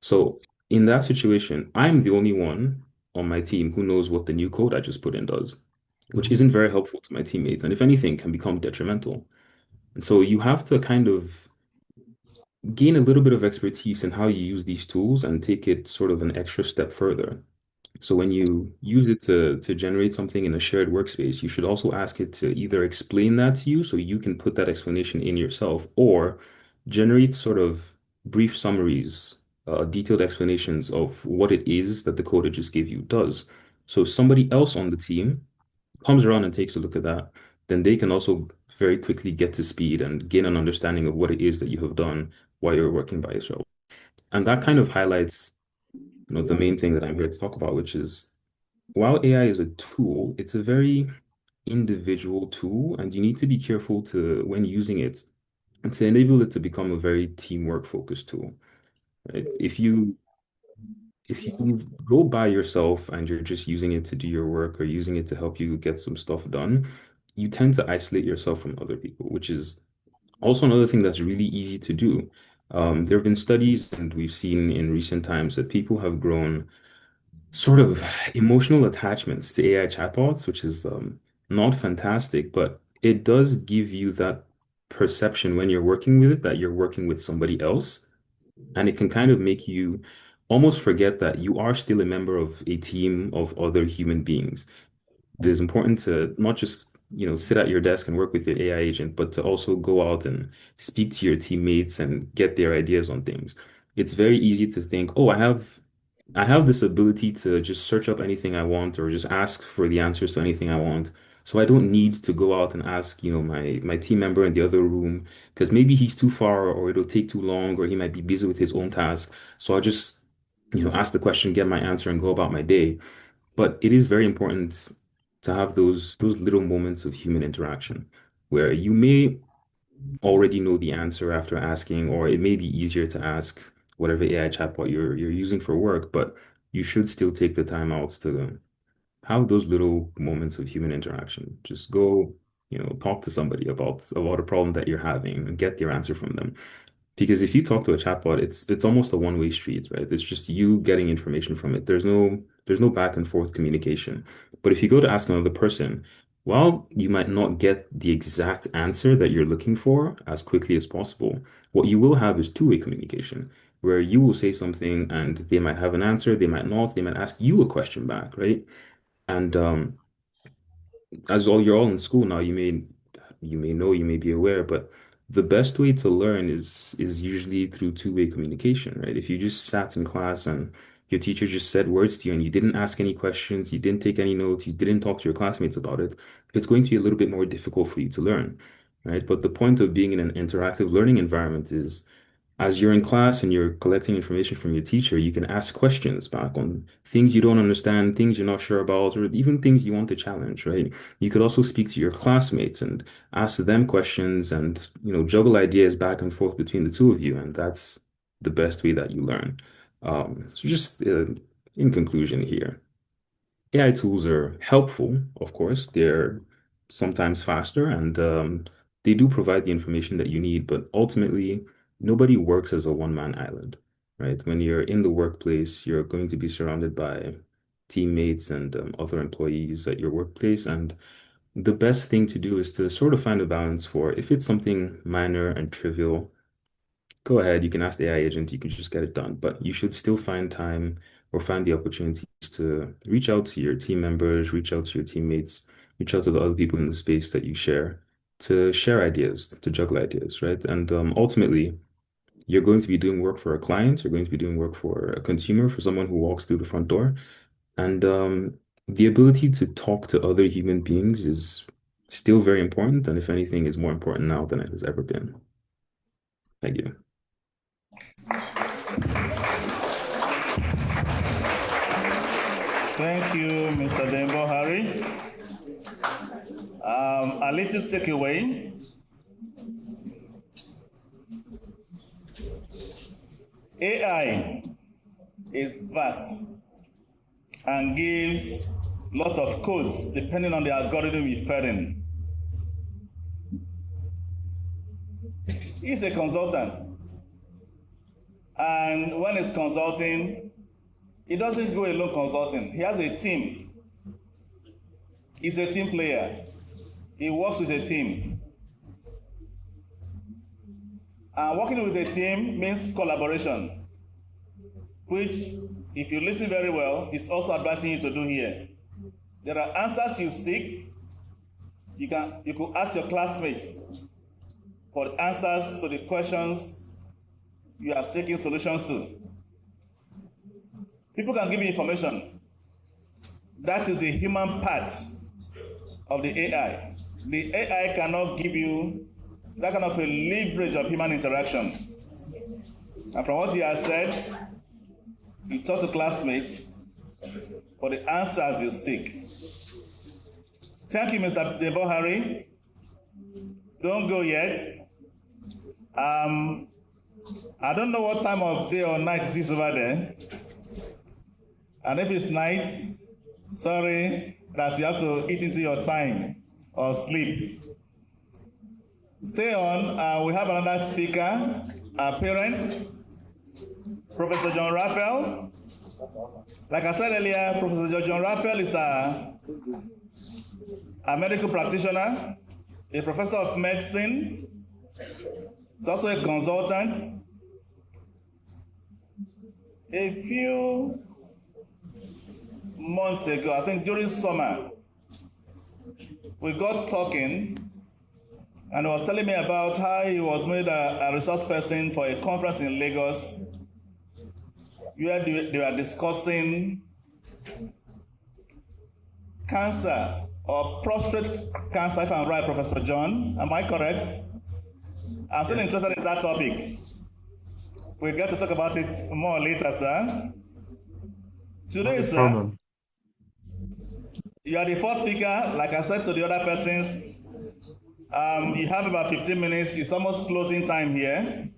So in that situation, I'm the only one on my team who knows what the new code I just put in does, which isn't very helpful to my teammates, and if anything, can become detrimental. And so you have to kind of gain a little bit of expertise in how you use these tools and take it sort of an extra step further. So when you use it to generate something in a shared workspace, you should also ask it to either explain that to you so you can put that explanation in yourself, or generate sort of brief summaries, detailed explanations of what it is that the code it just gave you does. So somebody else on the team comes around and takes a look at that, then they can also very quickly get to speed and gain an understanding of what it is that you have done while you're working by yourself. And that kind of highlights, the main thing that I'm here to talk about, which is while AI is a tool, it's a very individual tool, and you need to be careful to when using it to enable it to become a very teamwork focused tool, right? If you go by yourself and you're just using it to do your work or using it to help you get some stuff done, you tend to isolate yourself from other people, which is also another thing that's really easy to do. There have been studies, and we've seen in recent times that people have grown sort of emotional attachments to AI chatbots, which is not fantastic, but it does give you that perception when you're working with it that you're working with somebody else. And it can kind of make you almost forget that you are still a member of a team of other human beings. It is important to not just, sit at your desk and work with your AI agent, but to also go out and speak to your teammates and get their ideas on things. It's very easy to think, oh, I have this ability to just search up anything I want or just ask for the answers to anything I want. So I don't need to go out and ask, my team member in the other room because maybe he's too far or it'll take too long or he might be busy with his own task. So I'll just, ask the question, get my answer and go about my day. But it is very important to have those little moments of human interaction where you may already know the answer after asking, or it may be easier to ask whatever AI chatbot you're using for work, but you should still take the time out to have those little moments of human interaction. Just go, talk to somebody about a problem that you're having and get their answer from them. Because if you talk to a chatbot, it's almost a one-way street, right? It's just you getting information from it. There's no back and forth communication. But if you go to ask another person, while you might not get the exact answer that you're looking for as quickly as possible, what you will have is two-way communication, where you will say something and they might have an answer, they might not, they might ask you a question back, right? And as all you're all in school now, you may know, you may be aware, but the best way to learn is usually through two-way communication, right? If you just sat in class and your teacher just said words to you and you didn't ask any questions, you didn't take any notes, you didn't talk to your classmates about it, it's going to be a little bit more difficult for you to learn, right? But the point of being in an interactive learning environment is as you're in class and you're collecting information from your teacher, you can ask questions back on things you don't understand, things you're not sure about, or even things you want to challenge, right? You could also speak to your classmates and ask them questions and, juggle ideas back and forth between the two of you. And that's the best way that you learn. So just in conclusion here, AI tools are helpful, of course. They're sometimes faster and they do provide the information that you need, but ultimately, nobody works as a one-man island, right? When you're in the workplace, you're going to be surrounded by teammates and other employees at your workplace. And the best thing to do is to sort of find a balance for if it's something minor and trivial, go ahead, you can ask the AI agent, you can just get it done. But you should still find time or find the opportunities to reach out to your team members, reach out to your teammates, reach out to the other people in the space that you share to share ideas, to juggle ideas, right? And ultimately, you're going to be doing work for a client, you're going to be doing work for a consumer, for someone who walks through the front door. And the ability to talk to other human beings is still very important, and if anything, is more important now than it has ever been. Thank you. Thank you, Mr. Dembo Harry. A little takeaway. AI is vast and gives a lot of codes depending on the algorithm you fed in. He's a consultant, and when he's consulting, he doesn't go alone consulting. He has a team. He's a team player. He works with a team. And working with a team means collaboration, which, if you listen very well, is also advising you to do here. There are answers you seek. You could ask your classmates for the answers to the questions you are seeking solutions to. People can give you information. That is the human part of the AI. The AI cannot give you that kind of a leverage of human interaction. And from what he has said, you talk to classmates for the answers you seek. Thank you, Mr. Dembo Harry. Don't go yet. I don't know what time of day or night it is over there. And if it's night, sorry that you have to eat into your time or sleep. Stay on. We have another speaker, our parent, Professor John Raphael. Like I said earlier, Professor John Raphael is a medical practitioner, a professor of medicine. He's also a consultant. A few months ago, I think during summer, we got talking, and he was telling me about how he was made a resource person for a conference in Lagos, where they were discussing cancer or prostate cancer, if I'm right, Professor John. Am I correct? I'm still interested in that topic. We'll get to talk about it more later, sir. Today, sir, you are the first speaker. Like I said to the other persons, you have about 15 minutes. It's almost closing time here.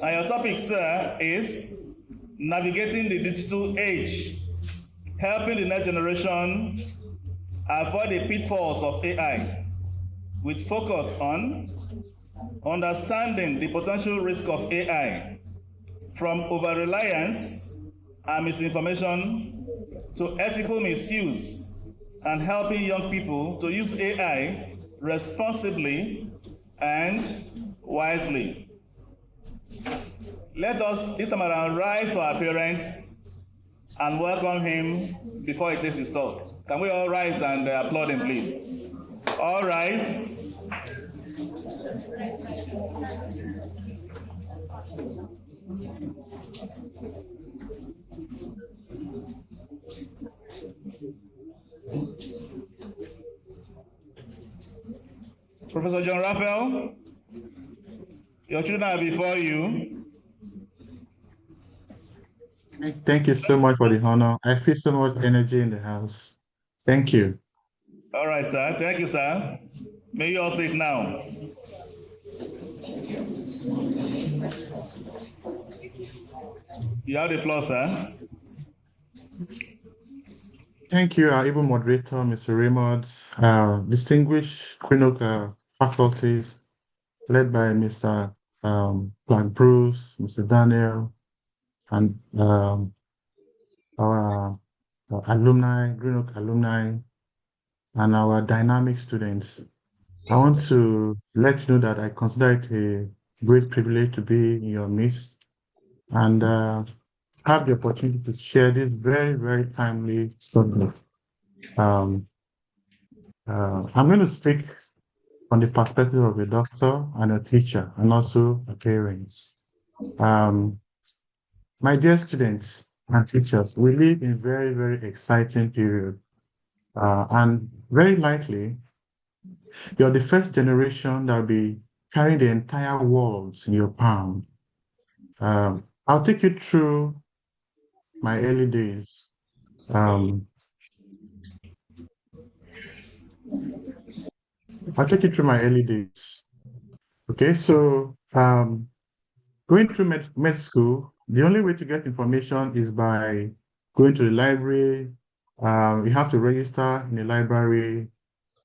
And your topic, sir, is navigating the digital age, helping the next generation avoid the pitfalls of AI, with focus on understanding the potential risk of AI, from over-reliance and misinformation to ethical misuse, and helping young people to use AI responsibly and wisely. Let us this time around rise for our parents and welcome him before he takes his talk. Can we all rise and applaud him, please? All rise. Professor John Raphael, your children are before you. Thank you so much for the honor. I feel so much energy in the house. Thank you. All right, sir. Thank you, sir. May you all sit now. You have the floor, sir. Thank you, our able moderator, Mr. Raymond, distinguished Greenoak faculties, led by Mr. Clark Bruce, Mr. Daniel, and our alumni, Greenoak alumni, and our dynamic students. I want to let you know that I consider it a great privilege to be in your midst and have the opportunity to share this very, very timely subject. I'm going to speak from the perspective of a doctor and a teacher and also a parents. My dear students and teachers, we live in very, very exciting period. And very likely, you're the first generation that will be carrying the entire world in your palm. I'll take you through my early days. I'll take you through my early days. Okay, so going through med school, the only way to get information is by going to the library. You have to register in the library.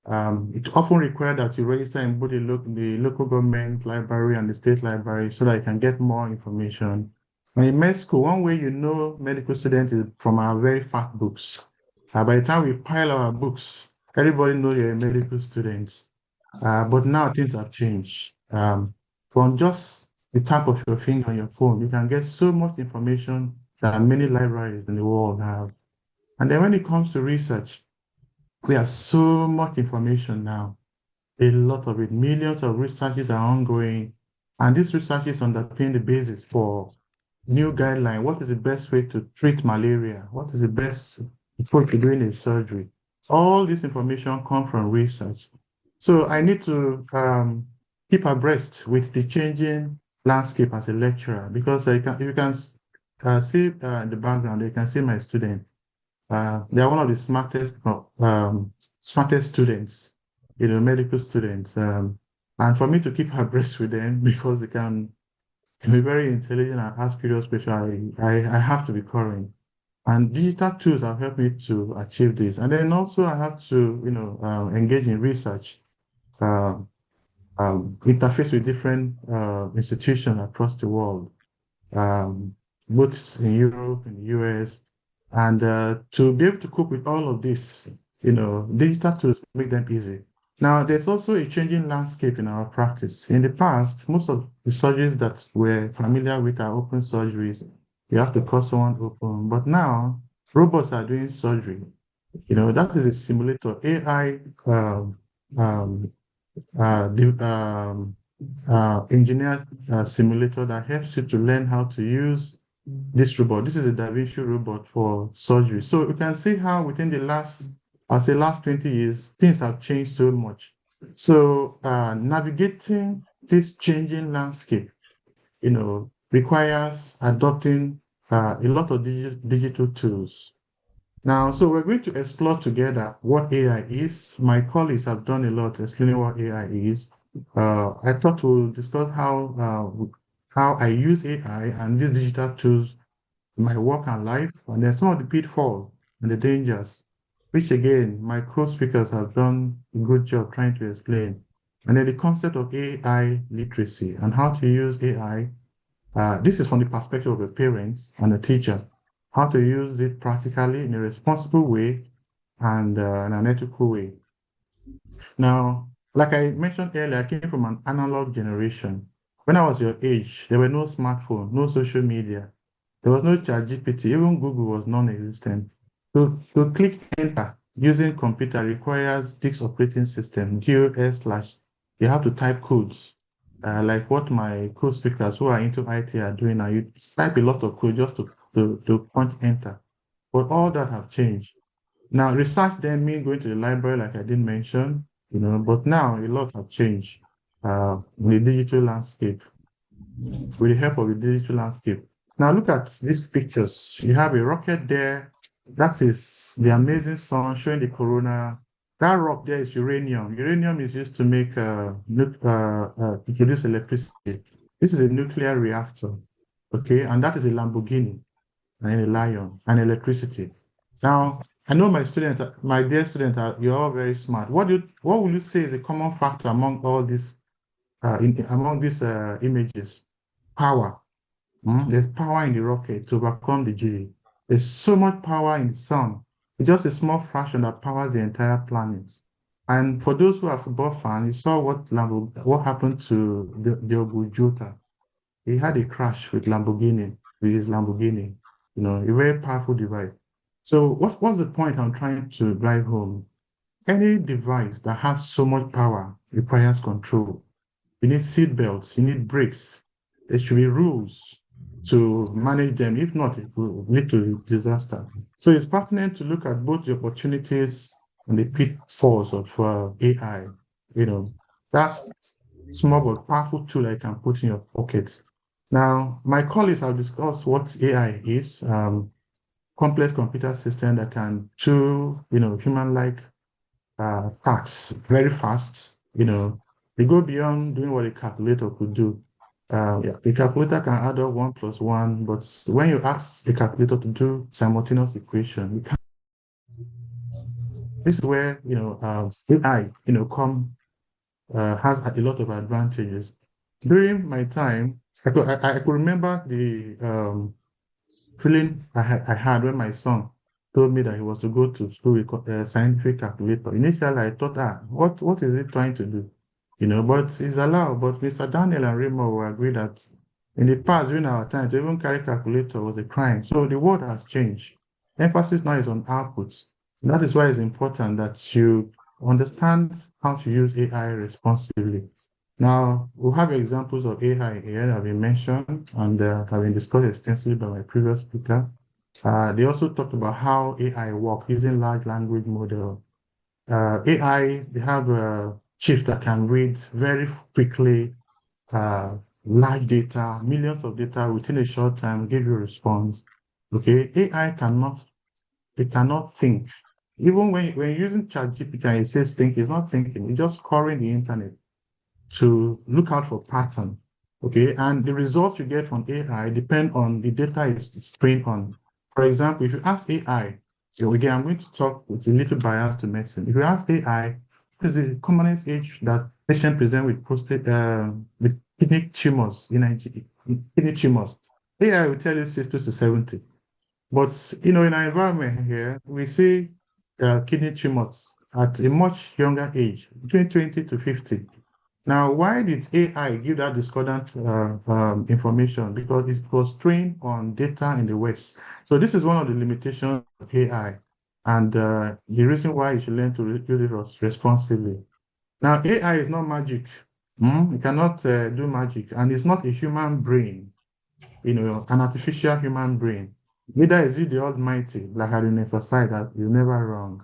It often requires that you register in both the local government library and the state library so that you can get more information. And in med school, one way you know medical students is from our very fat books. By the time we pile our books, everybody knows you're a medical student. But now things have changed. From just the tap of your finger on your phone, you can get so much information that many libraries in the world have. And then when it comes to research, we have so much information now. A lot of it, millions of researches are ongoing, and these researches underpin the basis for new guideline. What is the best way to treat malaria? What is the best approach to doing a surgery? All this information comes from research. So I need to keep abreast with the changing landscape as a lecturer because you can see in the background, you can see my student. They are one of the smartest students, medical students. And for me to keep abreast with them because they can be very intelligent and ask curious questions, I have to be current. And digital tools have helped me to achieve this. And then also I have to, engage in research, interface with different institutions across the world, um, both in Europe and the US. And to be able to cope with all of this, digital tools make them easy. Now, there's also a changing landscape in our practice. In the past, most of the surgeries that we're familiar with are open surgeries. You have to cut someone open. But now, robots are doing surgery. That is a simulator. AI engineered simulator that helps you to learn how to use this robot. This is a Da Vinci robot for surgery. So you can see how within the last 20 years, things have changed so much. So navigating this changing landscape, requires adopting a lot of digital tools. Now, so we're going to explore together what AI is. My colleagues have done a lot explaining what AI is. I thought we'll discuss how I use AI and these digital tools in my work and life, and then some of the pitfalls and the dangers, which again, my co-speakers have done a good job trying to explain. And then the concept of AI literacy and how to use AI. This is from the perspective of a parent and a teacher, how to use it practically in a responsible way and in an ethical way. Now, like I mentioned earlier, I came from an analog generation. When I was your age, there were no smartphone, no social media. There was no ChatGPT, even Google was non-existent. To click enter using computer requires this operating system, DOS/. You have to type codes, like what my co-speakers who are into IT are doing now. You type a lot of code just to punch enter. But all that have changed. Now, research then mean going to the library, like I did mention, but now a lot have changed in the digital landscape, with the help of the digital landscape. Now, look at these pictures. You have a rocket there. That is the amazing sun showing the corona. That rock there is uranium. Uranium is used to make to produce electricity. This is a nuclear reactor, okay? And that is a Lamborghini and a lion and electricity. Now, I know my student, my dear student, you're all very smart. What will you say is a common factor among all these among these images? Power. There's power in the rocket to overcome the G. There's so much power in the sun. It's just a small fraction that powers the entire planet. And for those who are football fans, you saw what happened to Diogo Jota. He had a crash with his Lamborghini, a very powerful device. So what's the point I'm trying to drive home? Any device that has so much power requires control. You need seat belts, you need brakes. There should be rules to manage them. If not, it will lead to disaster. So it's pertinent to look at both the opportunities and the pitfalls of AI. That's small but powerful tool that you can put in your pockets. Now, my colleagues have discussed what AI is, complex computer system that can do, human-like tasks very fast. They go beyond doing what a calculator could do. A calculator can add up 1+1, but when you ask a calculator to do simultaneous equation, you can't. This is where AI has a lot of advantages. During my time, I could remember the feeling I had when my son told me that he was to go to school with a scientific calculator. Initially, I thought, what is it trying to do? But it's allowed. But Mr. Daniel and Remo will agree that in the past, during our time, to even carry calculator was a crime. So the world has changed. Emphasis now is on outputs. That is why it's important that you understand how to use AI responsibly. Now, we have examples of AI here that have been mentioned and have been discussed extensively by my previous speaker. They also talked about how AI works using large language model. AI, they have chips that can read very quickly large data, millions of data within a short time, give you a response. Okay, AI cannot think. Even when you're using ChatGPT and it says think, it's not thinking, it's just scoring the internet to look out for pattern. Okay, and the results you get from AI depend on the data it's trained on. For example, if you ask AI, so again, I'm going to talk with a little bias to medicine. If you ask AI, what is the commonest age that patient present with with kidney tumors in Nigeria? Kidney tumors. AI will tell you 60 to 70. But in our environment here, we see kidney tumors at a much younger age, between 20 to 50. Now, why did AI give that discordant information? Because it was trained on data in the West. So this is one of the limitations of AI, and the reason why you should learn to use it responsibly. Now, AI is not magic. It cannot do magic, and it's not a human brain, an artificial human brain. Neither is it the Almighty, like I didn't emphasize that is never wrong.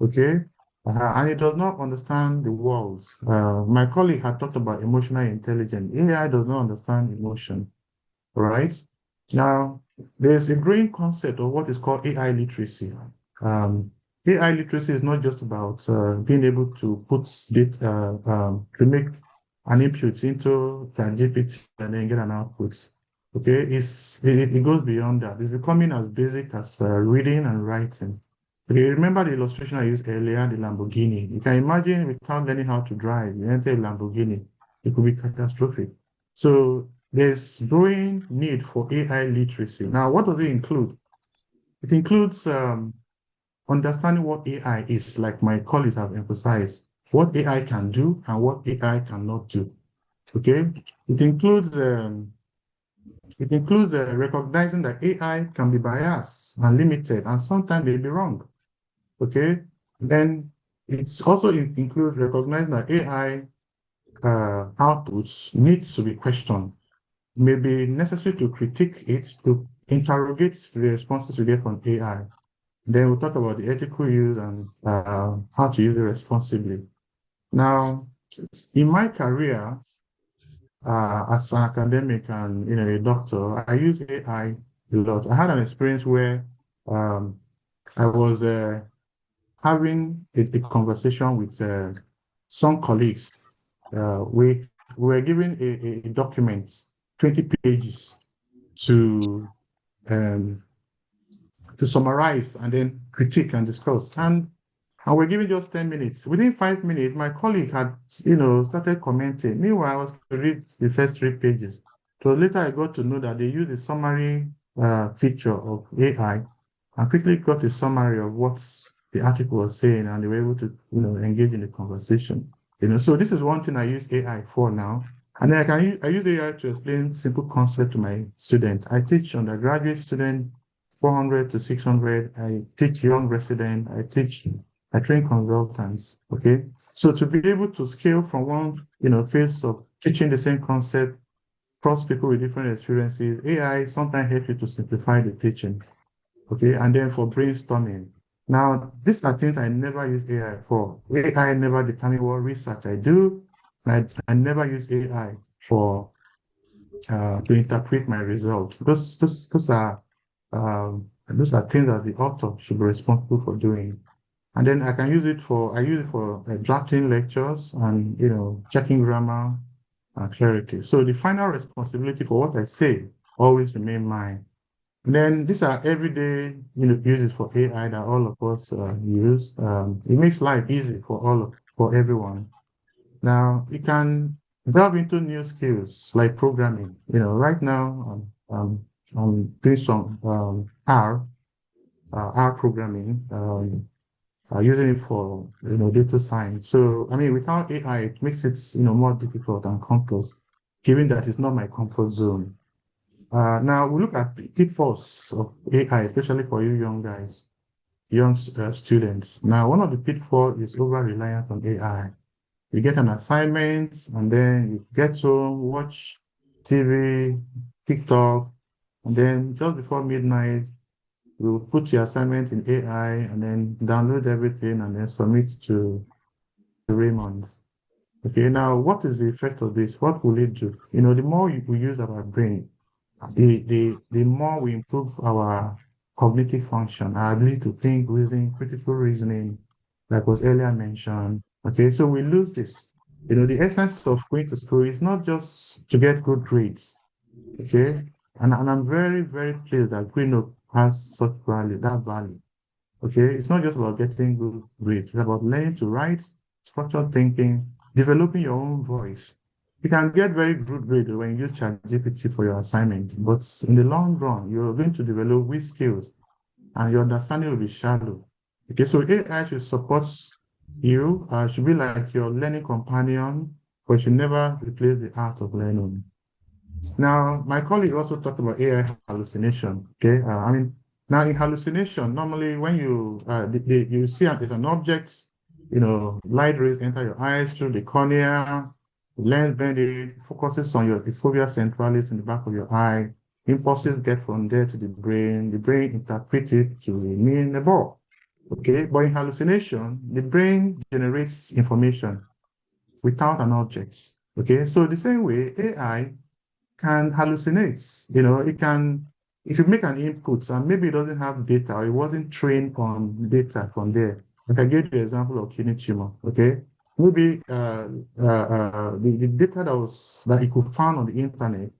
Okay? And it does not understand the worlds. My colleague had talked about emotional intelligence. AI does not understand emotion, right? Now, there's a growing concept of what is called AI literacy. AI literacy is not just about being able to put data, to make an input into ChatGPT and then get an output. Okay, it goes beyond that. It's becoming as basic as reading and writing. Okay, remember the illustration I used earlier, the Lamborghini. You can imagine without learning how to drive, you enter a Lamborghini, it could be catastrophic. So there's growing need for AI literacy. Now, what does it include? It includes understanding what AI is, like my colleagues have emphasized, what AI can do and what AI cannot do. Okay, it includes recognizing that AI can be biased and limited, and sometimes may be wrong. Okay, then it's also includes recognizing that AI outputs needs to be questioned. May be necessary to critique it, to interrogate the responses we get from AI. Then we'll talk about the ethical use and how to use it responsibly. Now, in my career, as an academic and a doctor, I use AI a lot. I had an experience where I was having a conversation with some colleagues. We were given a document, 20 pages, to to summarize and then critique and discuss. And we're given just 10 minutes. Within 5 minutes, my colleague had, started commenting. Meanwhile, I was to read the first 3 pages. So later I got to know that they use the summary feature of AI and quickly got a summary of what the article was saying, and they were able to, engage in the conversation. So this is one thing I use AI for now. And then I use AI to explain simple concepts to my students. I teach undergraduate students 400 to 600. I teach young residents. I train consultants. Okay. So to be able to scale from one, phase of teaching the same concept across people with different experiences, AI sometimes helps you to simplify the teaching. Okay. And then for brainstorming. Now, these are things I never use AI for. AI never determine what research I do. I never use AI for to interpret my results. Those are things that the author should be responsible for doing. And then I use it for drafting lectures and checking grammar and clarity. So the final responsibility for what I say always remain mine. And then these are everyday uses for AI that all of us use. It makes life easy for everyone. Now you can delve into new skills like programming. Right now I'm doing some R programming, using it for data science. So I mean, without AI, it makes it more difficult and complex, given that it's not my comfort zone. Now we look at pitfalls of AI, especially for you young guys, young students. Now, one of the pitfalls is over reliance on AI. You get an assignment and then you get home, watch TV, TikTok, and then just before midnight, you put your assignment in AI and then download everything and then submit to Raymond. Okay, now what is the effect of this? What will it do? The more we use our brain, the more we improve our cognitive function, our ability to think, reason, critical reasoning, like was earlier mentioned. Okay, so we lose this. The essence of going to school is not just to get good grades. Okay, and I'm very, very pleased that Greenoak has such value, that value. Okay, it's not just about getting good grades, it's about learning to write, structured thinking, developing your own voice. You can get very good grades when you use ChatGPT for your assignment, but in the long run, you're going to develop weak skills and your understanding will be shallow. Okay, so AI should support you, should be like your learning companion, but should never replace the art of learning. Now, my colleague also talked about AI hallucination. Okay, now in hallucination, normally when you see there's an object, light rays enter your eyes through the cornea, the lens bend it, focuses on the fovea centralis in the back of your eye. Impulses get from there to the brain interprets it to mean a ball. Okay, but in hallucination, the brain generates information without an object. Okay, so the same way AI can hallucinate. It can, if you make an input and maybe it doesn't have data or it wasn't trained on data from there. Like I gave you an example of kidney tumor. Okay, maybe the data that it could find on the internet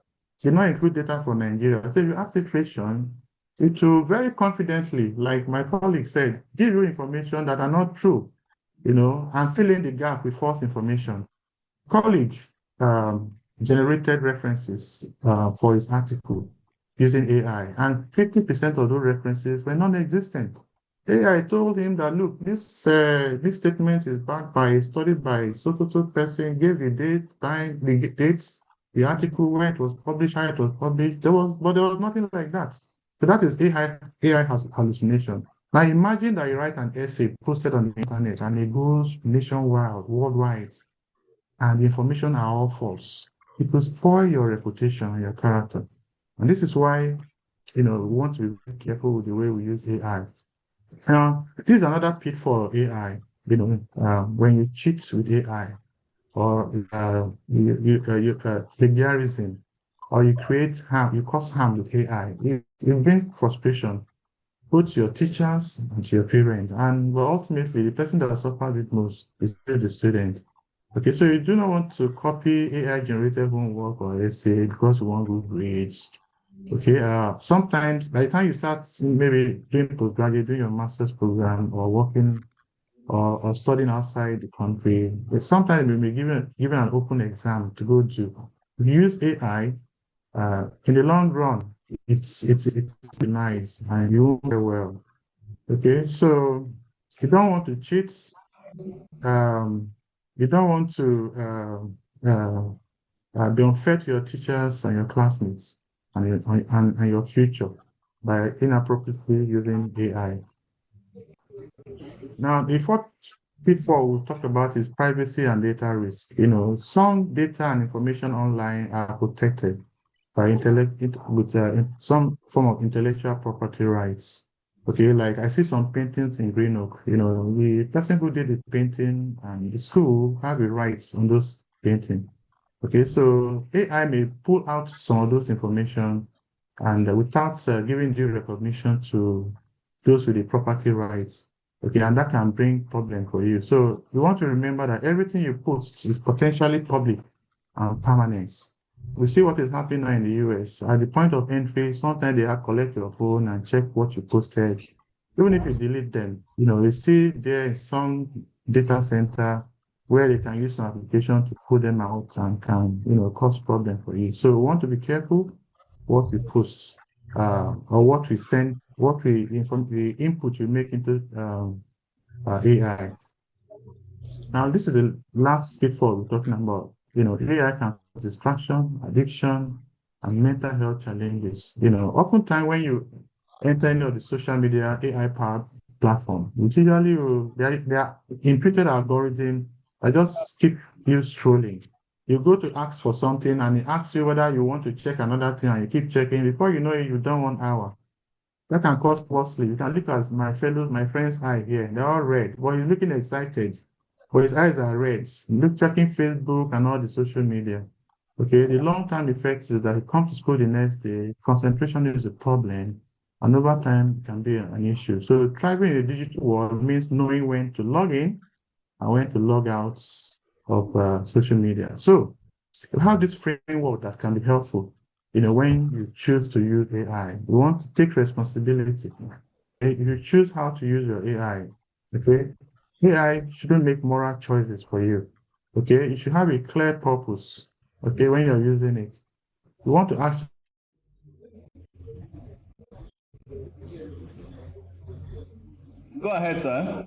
did not include data from Nigeria. So you ask the question, it will very confidently, like my colleague said, give you information that are not true, and fill in the gap with false information. Colleague generated references for his article using AI, and 50% of those references were non-existent. AI told him that, look, this statement is backed by a study by so-so person, gave the date, time, the dates, the article, where it was published, how it was published. But there was nothing like that. So that is AI has hallucination. Now imagine that you write an essay posted on the internet and it goes nationwide, worldwide, and the information are all false. It will spoil your reputation and your character. And this is why, we want to be very careful with the way we use AI. Now, this is another pitfall of AI. When you cheat with AI, or plagiarism, or you create harm, you cause harm with AI, it brings frustration both to your teachers and to your parents. And but ultimately, the person that suffers it most is still the student. Okay, so you do not want to copy AI generated homework or essay because you want good grades. Okay, sometimes by the time you start maybe doing postgraduate, doing your master's program or working or studying outside the country, sometimes we may given an open exam to go to. If you use AI, in the long run, it's nice and you won't get well. Okay, so you don't want to cheat. You don't want to be unfair to your teachers and your classmates and your future by inappropriately using AI. Now, the fourth pitfall we'll talk about is privacy and data risk. Some data and information online are protected by with some form of intellectual property rights. Okay, like I see some paintings in Greenoak. The person who did the painting and the school have the rights on those paintings. Okay, so AI may pull out some of those information and without giving due recognition to those with the property rights. Okay, and that can bring problem for you. So you want to remember that everything you post is potentially public and permanent. We see what is happening now in the US. At the point of entry, sometimes they have collect your phone and check what you posted. Even if you delete them, it's still there in some data center where they can use some application to pull them out and can, cause problem for you. So we want to be careful what we post or what we send, what the input we make into AI. Now, this is the last pitfall we're talking about. AI can cause distraction, addiction, and mental health challenges. Oftentimes when you enter any of the social media AI-powered platform, usually they are imprinted algorithm that just keep you scrolling. You go to ask for something and it asks you whether you want to check another thing and you keep checking. Before you know it, you've done 1 hour. That can cause poor sleep. You can look at my friend's eye here. They're all red, but he's looking excited. But his eyes are red. Look, checking Facebook and all the social media. Okay, the long-term effect is that he comes to school the next day, concentration is a problem, and over time it can be an issue. So thriving in the digital world means knowing when to log in and when to log out of social media. So you have this framework that can be helpful, when you choose to use AI. You want to take responsibility. Okay? If you choose how to use your AI, okay, AI shouldn't make moral choices for you. Okay, you should have a clear purpose. Okay, when you're using it, you want to ask. Go ahead, sir.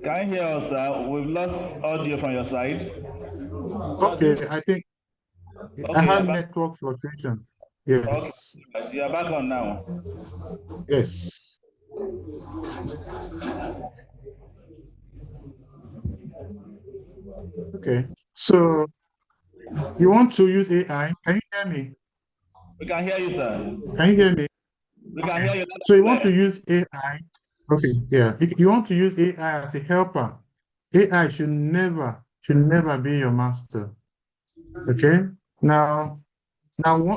Can you hear us, sir? We've lost audio from your side. Okay, I think I Okay, had network fluctuation. Yes. okay. You are back on now. Yes. Okay. So you want to use AI? Can you hear me? We can hear you, sir. Can you hear me? We can Okay. hear you. So you want to use AI? Okay. Yeah. If you want to use AI as a helper, AI should never be your master. Okay. Now,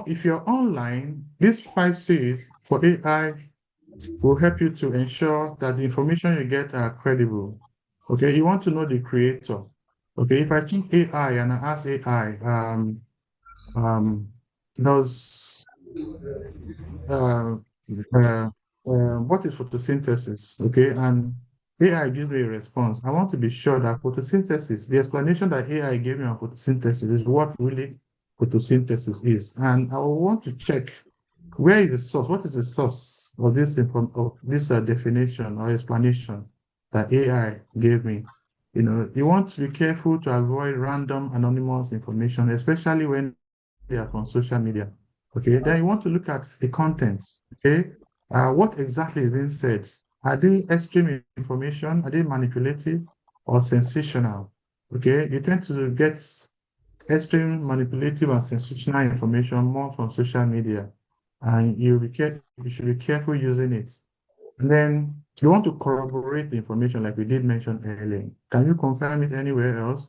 if you're online, these 5 C's for AI will help you to ensure that the information you get are credible. Okay. You want to know the creator. Okay. If I think AI and I ask AI, um, does uh, uh, what is photosynthesis? Okay, and AI gives me a response. I want to be sure that photosynthesis, the explanation that AI gave me on photosynthesis is what really photosynthesis is. And I will want to check where is the source, what is the source of this definition or explanation that AI gave me. You want to be careful to avoid random anonymous information, especially when they are from social media. Okay, then you want to look at the contents. Okay, what exactly is being said? Are they extreme information? Are they manipulative or sensational? Okay, you tend to get extreme manipulative and sensational information more from social media, and you should be careful using it. And then you want to corroborate the information, like we did mention earlier. Can you confirm it anywhere else?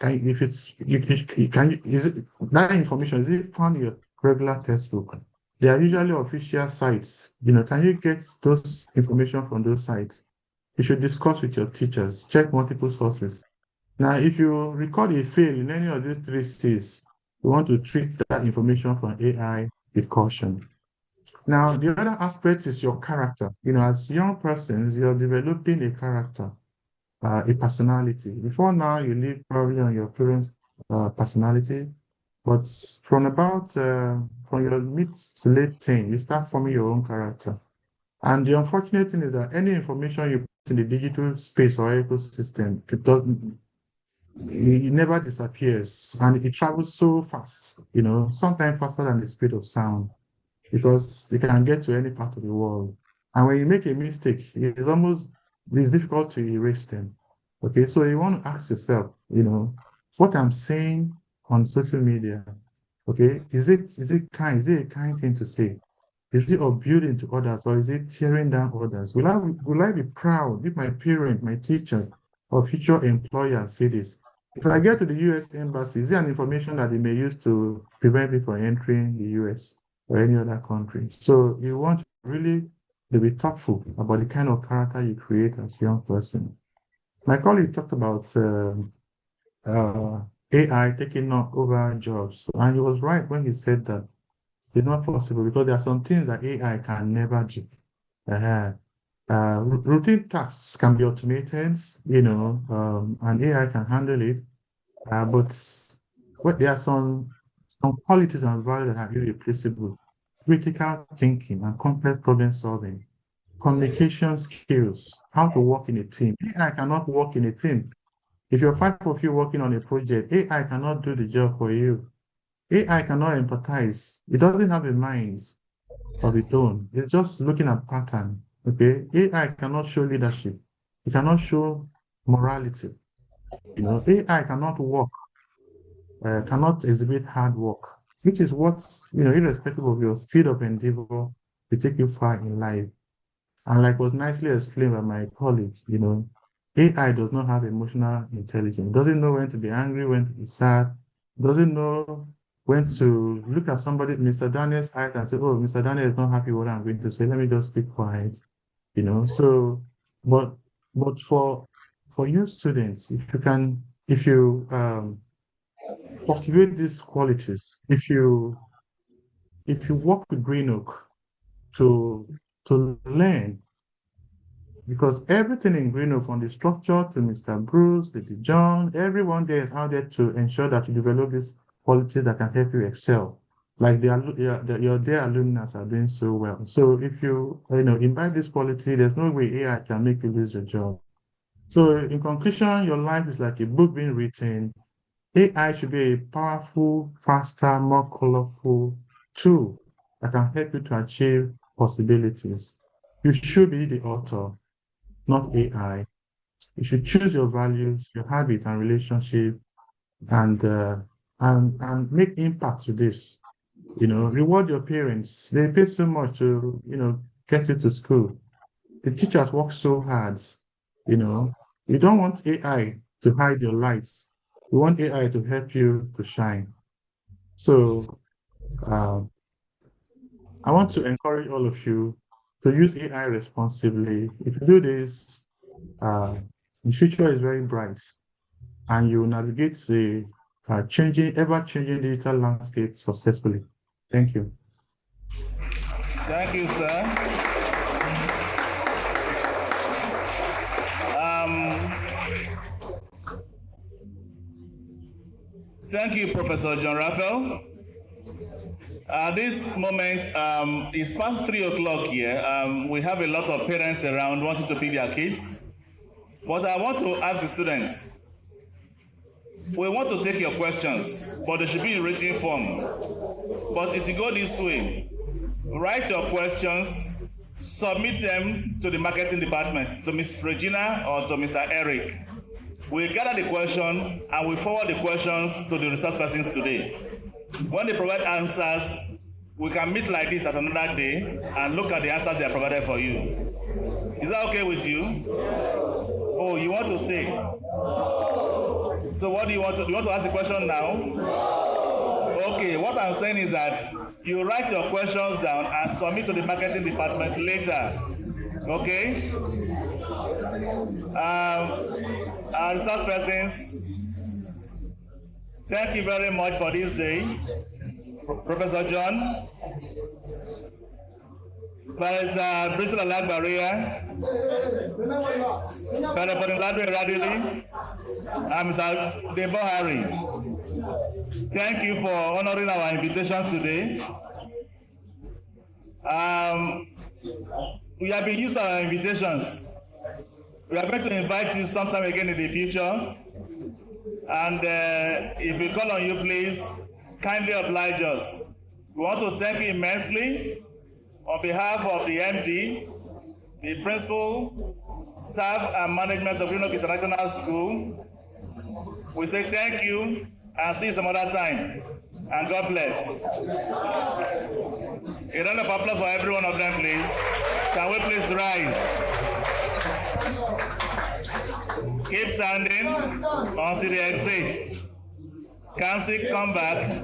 If it's is it that information, is it found in your regular textbook? They are usually official sites. Can you get those information from those sites? You should discuss with your teachers, check multiple sources. Now, if you record a fail in any of these three C's, you want to treat that information from AI with caution. Now, the other aspect is your character. As young persons, you're developing a character, a personality. Before now, you live probably on your parents' personality, but from your mid to late teen, you start forming your own character. And the unfortunate thing is that any information you put in the digital space or ecosystem, it never disappears, and it travels so fast, sometimes faster than the speed of sound, because they can get to any part of the world. And when you make a mistake, it's difficult to erase them. Okay, so you want to ask yourself, what I'm saying on social media, okay, is it a kind thing to say? Is it of building to others, or is it tearing down others? Will I be proud if my parents, my teachers, or future employers say this? If I get to the US Embassy, is there an information that they may use to prevent me from entering the US or any other country? So you want to really be thoughtful about the kind of character you create as a young person. My colleague talked about AI taking over jobs, and he was right when he said that it's not possible because there are some things that AI can never do. Uh, Routine tasks can be automated, and AI can handle it. But there are some qualities and values that are irreplaceable. Critical thinking and complex problem solving, communication skills, how to work in a team. AI cannot work in a team. If you're five of you working on a project, AI cannot do the job for you. AI cannot empathize. It doesn't have a mind of its own. It's just looking at pattern. Okay, AI cannot show leadership. It cannot show morality. AI cannot exhibit hard work, which is what, irrespective of your field of endeavor, will take you far in life. And like was nicely explained by my colleague, AI does not have emotional intelligence. It doesn't know when to be angry, when to be sad. It doesn't know when to look at somebody, Mr. Daniel's eyes, and say, "Oh, Mr. Daniel is not happy with what I'm going to say. Let me just be quiet." So, but for you students, if you cultivate these qualities, if you work with Greenoak to learn, because everything in Greenoak, from the structure to Mr. Bruce, Lady John, everyone there is out there to ensure that you develop these qualities that can help you excel. Like your dear alumni are doing so well. So if you imbibe this quality, there's no way AI can make you lose your job. So in conclusion, your life is like a book being written. AI should be a powerful, faster, more colorful tool that can help you to achieve possibilities. You should be the author, not AI. You should choose your values, your habit and relationship, and make impact with this. Reward your parents. They pay so much to get you to school. The teachers work so hard. You don't want AI to hide your lights. You want AI to help you to shine. So I want to encourage all of you to use AI responsibly. If you do this, the future is very bright, and you navigate the ever-changing digital landscape successfully. Thank you. Thank you, sir. Thank you, Professor John Raphael. At this moment, it's past 3 o'clock here. We have a lot of parents around wanting to pick their kids. But I want to ask the students, we want to take your questions, but they should be in written form. But it will go this way. Write your questions, submit them to the marketing department, to Ms. Regina or to Mr. Eric. We gather the question and we forward the questions to the resource persons today. When they provide answers, we can meet like this at another day and look at the answers they have provided for you. Is that okay with you? Oh, you want to stay? So what do you want to do? You want to ask the question now? Okay, what I'm saying is that you write your questions down and submit to the marketing department later. Okay? Our resource persons, thank you very much for this day. Professor John, Professor Bristol Alagbaria, Professor Ladwe Radili, and Mr. Debo Harry. Thank you for honoring our invitation today. We have been used to our invitations. We are going to invite you sometime again in the future. And if we call on you, please, kindly oblige us. We want to thank you immensely on behalf of the MD, the principal, staff, and management of Greenoak International School. We say thank you and see you some other time. And God bless. A round of applause for every one of them, please. Can we please rise? Keep standing until they exit. Come back.